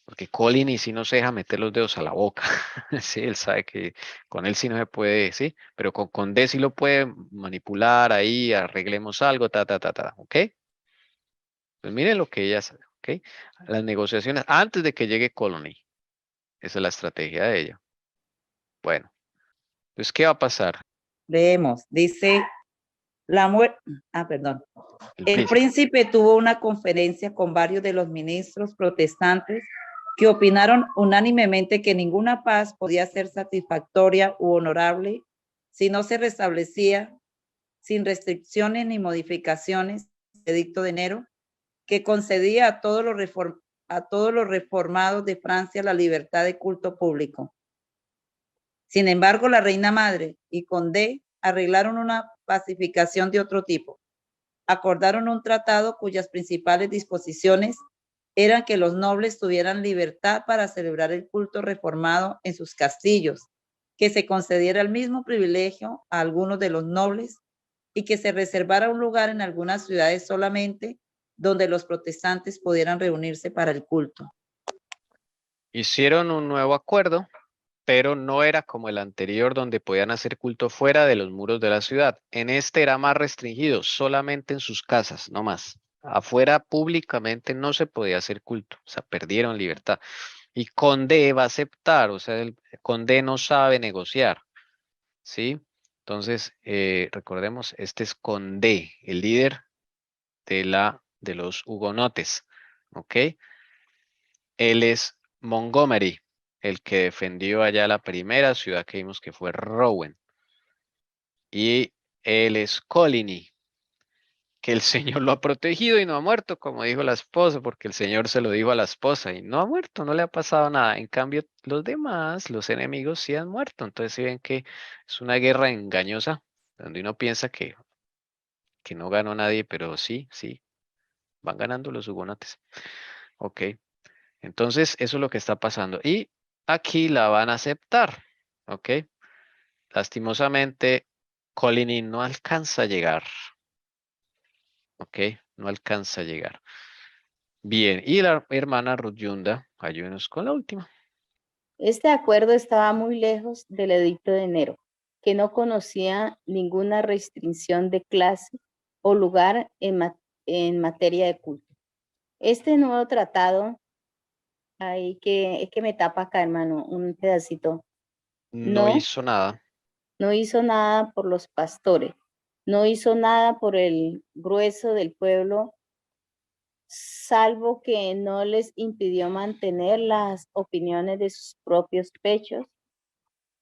Porque Coligny sí no se deja meter los dedos a la boca. Sí, él sabe que con él sí no se puede, sí, pero con Condé sí lo puede manipular ahí, arreglemos algo, ¿ok? Pues miren lo que ella hace, ¿ok? Las negociaciones antes de que llegue Coligny. Esa es la estrategia de ella. Bueno, pues, ¿qué va a pasar? Leemos, dice la muerte. Perdón. El príncipe tuvo una conferencia con varios de los ministros protestantes que opinaron unánimemente que ninguna paz podía ser satisfactoria u honorable si no se restablecía sin restricciones ni modificaciones el edicto de enero que concedía a todos los reformados de Francia la libertad de culto público. Sin embargo, la reina madre y Condé arreglaron una pacificación de otro tipo. Acordaron un tratado cuyas principales disposiciones eran que los nobles tuvieran libertad para celebrar el culto reformado en sus castillos, que se concediera el mismo privilegio a algunos de los nobles y que se reservara un lugar en algunas ciudades solamente donde los protestantes pudieran reunirse para el culto. Hicieron un nuevo acuerdo, pero no era como el anterior donde podían hacer culto fuera de los muros de la ciudad. En este era más restringido, solamente en sus casas, no más. Afuera públicamente no se podía hacer culto, o sea, perdieron libertad. Y Condé va a aceptar, o sea, el Condé no sabe negociar, ¿sí? Entonces, recordemos, este es Condé, el líder de los hugonotes, ¿ok? Él es Montgomery, el que defendió allá la primera ciudad que vimos que fue Rouen. Y él es Coligny, que el Señor lo ha protegido y no ha muerto, como dijo la esposa, porque el Señor se lo dijo a la esposa y no ha muerto, no le ha pasado nada. En cambio, los demás, los enemigos, sí han muerto. Entonces, si ven que es una guerra engañosa, donde uno piensa que no ganó nadie, pero sí, sí, van ganando los hugonotes. Ok, entonces eso es lo que está pasando. Y aquí la van a aceptar. Ok, lastimosamente, Coligny no alcanza a llegar. Ok, no alcanza a llegar. Bien, y la hermana Rudyunda, ayúdenos con la última. Este acuerdo estaba muy lejos del edicto de enero, que no conocía ninguna restricción de clase o lugar en materia de culto. Este nuevo tratado, ahí que es que me tapa acá, hermano, un pedacito, No no, hizo nada. no hizo nada por los pastores, no hizo nada por el grueso del pueblo, salvo que no les impidió mantener las opiniones de sus propios pechos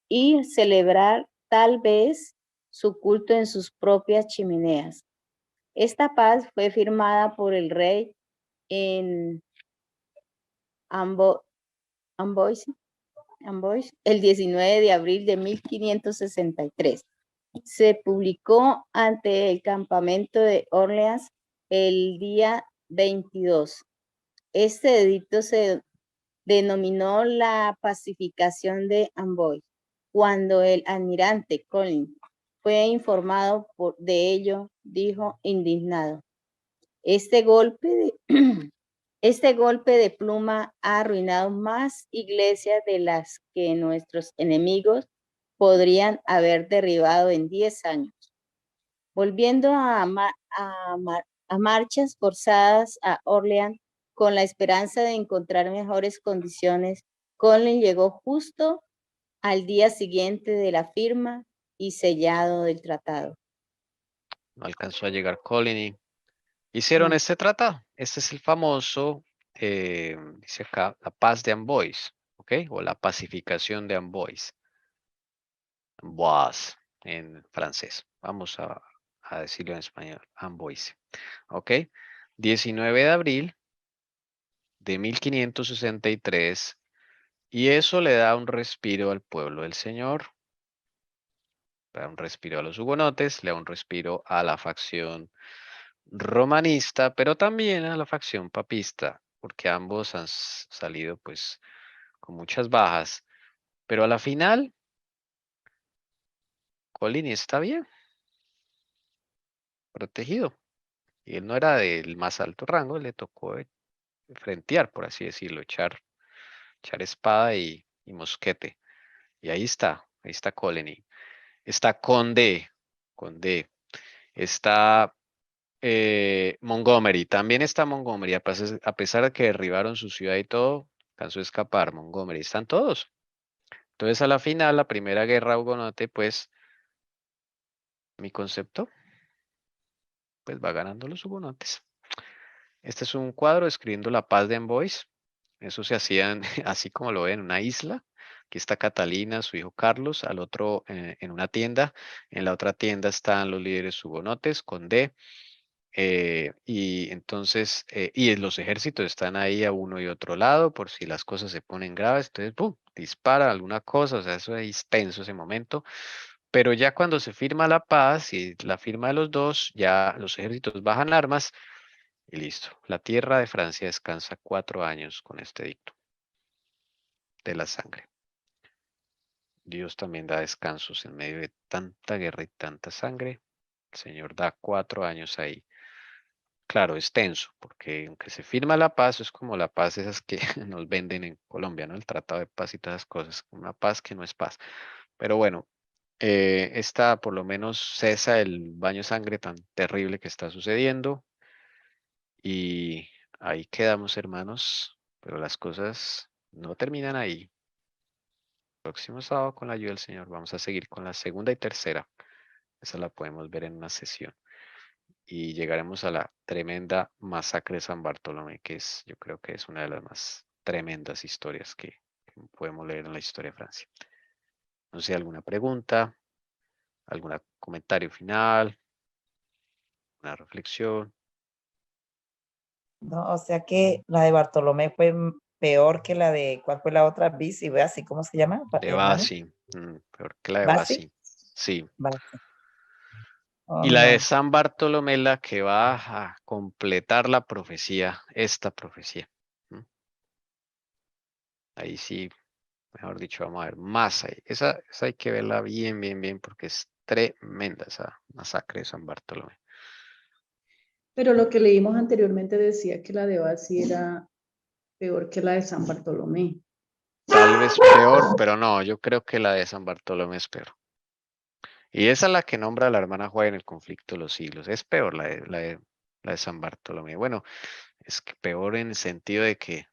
y celebrar tal vez su culto en sus propias chimeneas. Esta paz fue firmada por el rey en Amboise el 19 de abril de 1563. Se publicó ante el campamento de Orleans el día 22. Este edicto se denominó la pacificación de Amboise. Cuando el almirante Collins fue informado de ello, dijo indignado: este golpe de, este golpe de pluma ha arruinado más iglesias de las que nuestros enemigos podrían haber derribado en 10 años. Volviendo a marchas forzadas a Orleans con la esperanza de encontrar mejores condiciones, Collins llegó justo al día siguiente de la firma y sellado del tratado. No alcanzó a llegar Coligny. Hicieron Mm. este tratado. Este es el famoso, dice acá, la paz de Amboise, ¿ok? O la pacificación de Amboise. Amboise en francés. Vamos a decirlo en español. Amboise, ¿ok? 19 de abril de 1563. Y eso le da un respiro al pueblo del Señor. Le da un respiro a los hugonotes, le da un respiro a la facción romanista, pero también a la facción papista, porque ambos han salido pues con muchas bajas. Pero a la final, Coligny está bien, protegido. Y él no era del más alto rango, le tocó frentear, por así decirlo, echar espada y mosquete. Y ahí está Coligny. Está Condé, está Montgomery, también está Montgomery, a pesar de que derribaron su ciudad y todo, alcanzó a escapar Montgomery, están todos. Entonces a la final, la primera guerra hugonote, pues mi concepto, pues va ganando los hugonotes. Este es un cuadro describiendo la paz de Amboise. Eso se hacían así como lo ven, en una isla. Aquí está Catalina, su hijo Carlos, al otro en una tienda. En la otra tienda están los líderes hugonotes, Condé. Y entonces, y los ejércitos están ahí a uno y otro lado por si las cosas se ponen graves. Entonces, ¡pum! Dispara alguna cosa. O sea, eso es tenso ese momento. Pero ya cuando se firma la paz y la firma de los dos, ya los ejércitos bajan armas y listo. La tierra de Francia descansa 4 años con este edicto de la sangre. Dios también da descansos en medio de tanta guerra y tanta sangre. El Señor da 4 años ahí. Claro, es tenso, porque aunque se firma la paz, es como la paz esas que nos venden en Colombia, ¿no? El tratado de paz y todas esas cosas, una paz que no es paz. Pero bueno, esta por lo menos cesa el baño de sangre tan terrible que está sucediendo. Y ahí quedamos, hermanos, pero las cosas no terminan ahí. Próximo sábado, con la ayuda del Señor, vamos a seguir con la segunda y tercera. Esa la podemos ver en una sesión. Y llegaremos a la tremenda masacre de San Bartolomé, que es, yo creo que es una de las más tremendas historias que podemos leer en la historia de Francia. No sé, alguna pregunta, algún comentario final. una reflexión. No, o sea que la de Bartolomé fue peor que la de, ¿cuál fue la otra? Bisi, así, ¿cómo se llama, De hermano? Basi, peor que la de ¿Basi? Basi. Sí. Basi. Oh, Y la de no. San Bartolomé, la que va a completar la profecía, esta profecía. ¿Mm? Ahí sí, mejor dicho, vamos a ver más ahí. Esa hay que verla bien, bien, bien, porque es tremenda esa masacre de San Bartolomé. Pero lo que leímos anteriormente decía que la de Basi era peor que la de San Bartolomé. Tal vez peor, pero no, yo creo que la de San Bartolomé es peor. Y esa es la que nombra a la hermana Juana en el conflicto de los siglos. Es peor la de San Bartolomé. Bueno, es que peor en el sentido de que,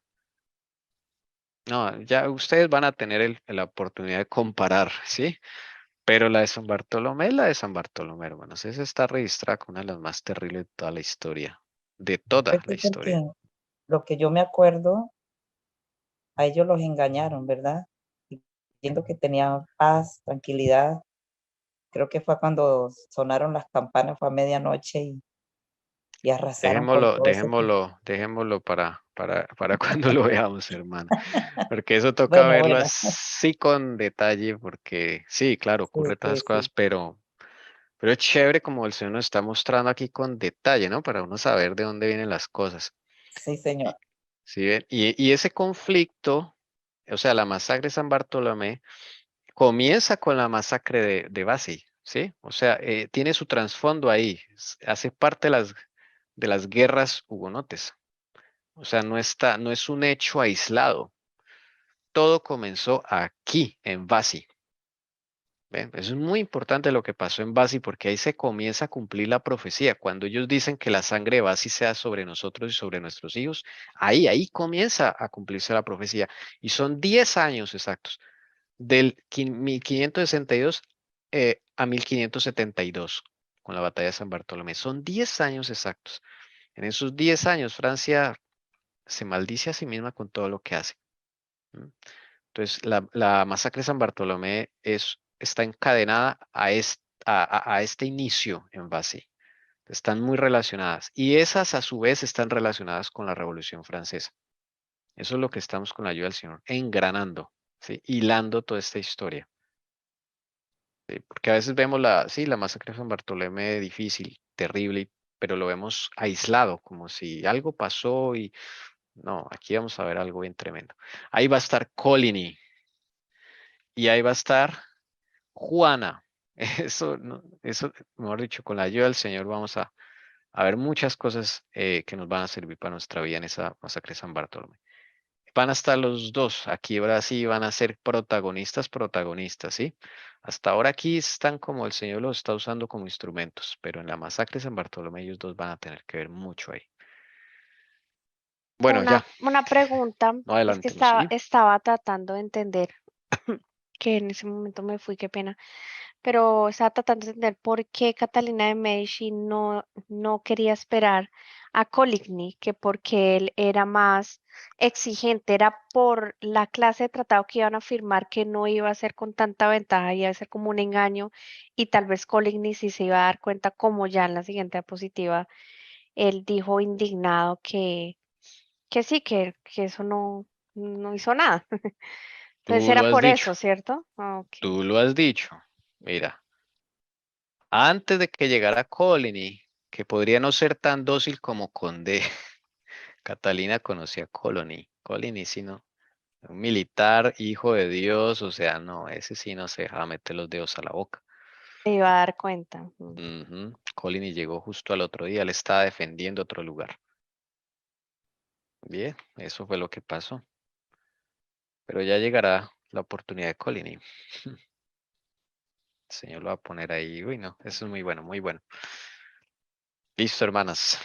no, ya ustedes van a tener la oportunidad de comparar, ¿sí? Pero la de San Bartolomé es la de San Bartolomé, hermanos. Esa está registrada como una de las más terribles de toda la historia. De toda Pues la dicen que historia. lo que yo me acuerdo, a ellos los engañaron, ¿verdad? Diciendo que tenían paz, tranquilidad. Creo que fue cuando sonaron las campanas, fue a medianoche y arrasaron con Dejémoslo, todo eso. dejémoslo para cuando lo veamos, hermano. Porque eso toca Bueno, verlo bueno, así con detalle, porque sí, claro, sí, ocurre todas sí, esas cosas, sí, pero es chévere como el Señor nos está mostrando aquí con detalle, ¿no? Para uno saber de dónde vienen las cosas. sí, señor. ¿Sí ven? Y ese conflicto, o sea, la masacre de San Bartolomé, comienza con la masacre de Basi, ¿sí? O sea, tiene su trasfondo ahí, hace parte de las guerras hugonotes. O sea, no es un hecho aislado. Todo comenzó aquí, en Basi. ¿Ven? Eso es muy importante lo que pasó en Basi porque ahí se comienza a cumplir la profecía. Cuando ellos dicen que la sangre de Basi sea sobre nosotros y sobre nuestros hijos, ahí comienza a cumplirse la profecía. Y son 10 años exactos, del 1562 a 1572, con la batalla de San Bartolomé. Son 10 años exactos. En esos 10 años, Francia se maldice a sí misma con todo lo que hace. ¿M? Entonces, la masacre de San Bartolomé está encadenada a este inicio en base. Están muy relacionadas. Y esas a su vez están relacionadas con la Revolución Francesa. Eso es lo que estamos con la ayuda del Señor, engranando, ¿sí? Hilando toda esta historia. ¿Sí? Porque a veces vemos la masacre de San Bartolomé difícil, terrible, pero lo vemos aislado, como si algo pasó y no, aquí vamos a ver algo bien tremendo. Ahí va a estar Coligny y ahí va a estar Juana. Eso, eso, mejor dicho, con la ayuda del Señor vamos a ver muchas cosas que nos van a servir para nuestra vida en esa masacre de San Bartolomé. Van a estar los dos, aquí ahora sí van a ser protagonistas, ¿sí? Hasta ahora aquí están como el Señor los está usando como instrumentos, pero en la masacre de San Bartolomé ellos dos van a tener que ver mucho ahí. Bueno, ya, Una pregunta, no es que adelantemos, ¿sí? estaba tratando de entender, que en ese momento me fui, qué pena, pero estaba tratando de entender por qué Catalina de Medici no quería esperar a Coligny, que porque él era más exigente, era por la clase de tratado que iban a firmar que no iba a ser con tanta ventaja, iba a ser como un engaño, y tal vez Coligny sí se iba a dar cuenta, como ya en la siguiente diapositiva, él dijo indignado que sí, que eso no hizo nada. Entonces Tú era lo has por dicho, eso, ¿cierto? Ah, ok. tú lo has dicho. Mira, antes de que llegara Coligny, que podría no ser tan dócil como Condé, Catalina conocía a Coligny sí no, un militar, hijo de Dios, o sea, no, ese sí no se dejaba meter los dedos a la boca. Se iba a dar cuenta. Ujú. Coligny llegó justo al otro día, le estaba defendiendo otro lugar. Bien, eso fue lo que pasó. Pero ya llegará la oportunidad de Coligny. El Señor lo va a poner ahí. Uy, no, eso es muy bueno, muy bueno. Listo, hermanas.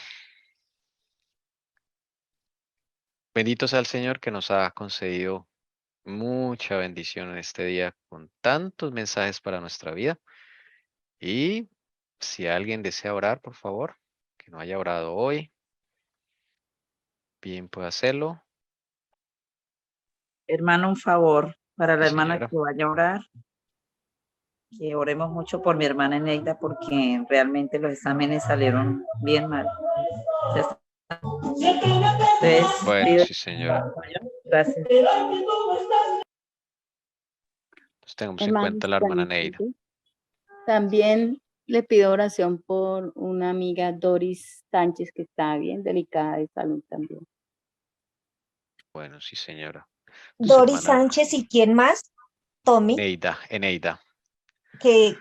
Bendito sea el Señor que nos ha concedido mucha bendición en este día con tantos mensajes para nuestra vida. Y si alguien desea orar, por favor, que no haya orado hoy, bien puede hacerlo. Hermano, un favor para Sí, la hermana señora. que vaya a orar. que oremos mucho por mi hermana Eneida porque realmente los exámenes salieron bien mal. Entonces, Bueno, pido sí, señora. apoyo. Gracias. Pues tengamos en Hermano cuenta a la hermana Stanislas, Neida. ¿sí? También le pido oración por una amiga, Doris Sánchez, que está bien delicada de salud también. Bueno, sí, señora. Entonces, Doris hermana Sánchez y quién más, Tommy, Neida, Eneida. que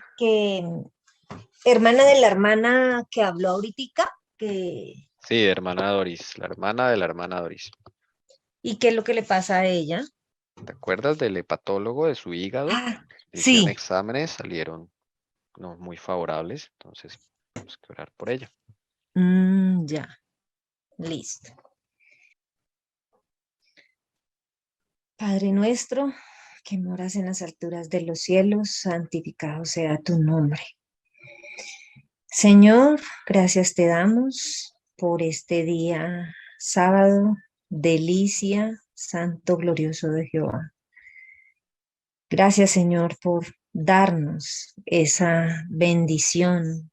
hermana de la hermana que habló ahorita, Sí, hermana Doris, la hermana de la hermana Doris. ¿y qué es lo que le pasa a ella? ¿Te acuerdas del hepatólogo de su hígado? Ah, Le hicieron sí, exámenes, salieron no muy favorables, entonces tenemos que orar por ella. ya, listo. Padre nuestro, que moras en las alturas de los cielos, santificado sea tu nombre. Señor, gracias te damos por este día sábado, delicia, santo, glorioso de Jehová. Gracias, Señor, por darnos esa bendición.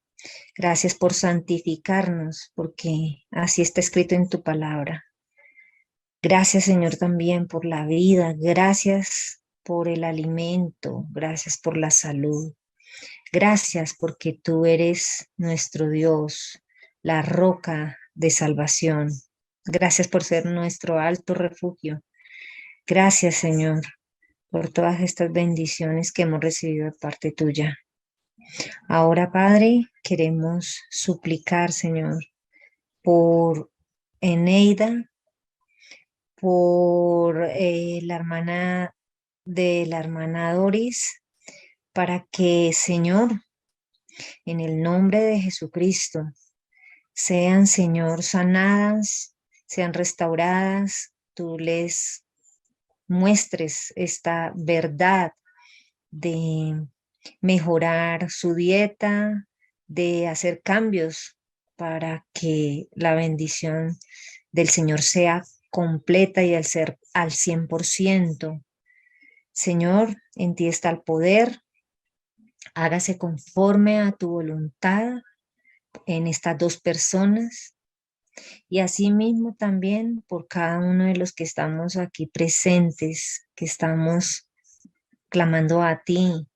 Gracias por santificarnos, porque así está escrito en tu palabra. Gracias, Señor, también por la vida. Gracias por el alimento. Gracias por la salud. Gracias porque tú eres nuestro Dios, la roca de salvación. Gracias por ser nuestro alto refugio. Gracias, Señor, por todas estas bendiciones que hemos recibido de parte tuya. Ahora, Padre, queremos suplicar, Señor, por Eneida, por la hermana de la hermana Doris, para que, Señor, en el nombre de Jesucristo, sean, Señor, sanadas, sean restauradas, tú les muestres esta verdad de mejorar su dieta, de hacer cambios para que la bendición del Señor sea completa y al ser al 100%. Señor, en ti está el poder, hágase conforme a tu voluntad en estas dos personas y asimismo también por cada uno de los que estamos aquí presentes, que estamos clamando a ti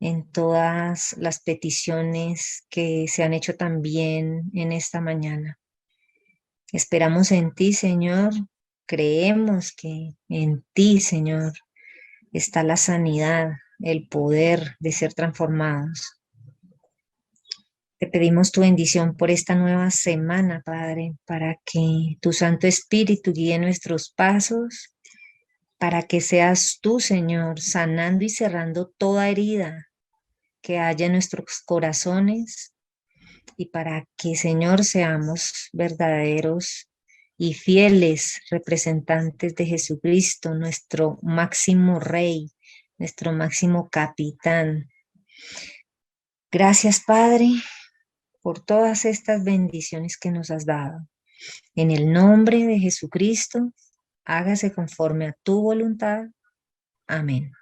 en todas las peticiones que se han hecho también en esta mañana. Esperamos en ti, Señor, creemos que en ti, Señor, está la sanidad, el poder de ser transformados. Te pedimos tu bendición por esta nueva semana, Padre, para que tu Santo Espíritu guíe nuestros pasos, para que seas tú, Señor, sanando y cerrando toda herida que haya en nuestros corazones y para que, Señor, seamos verdaderos y fieles representantes de Jesucristo, nuestro máximo Rey, nuestro máximo capitán. Gracias, Padre, por todas estas bendiciones que nos has dado. En el nombre de Jesucristo, hágase conforme a tu voluntad. Amén.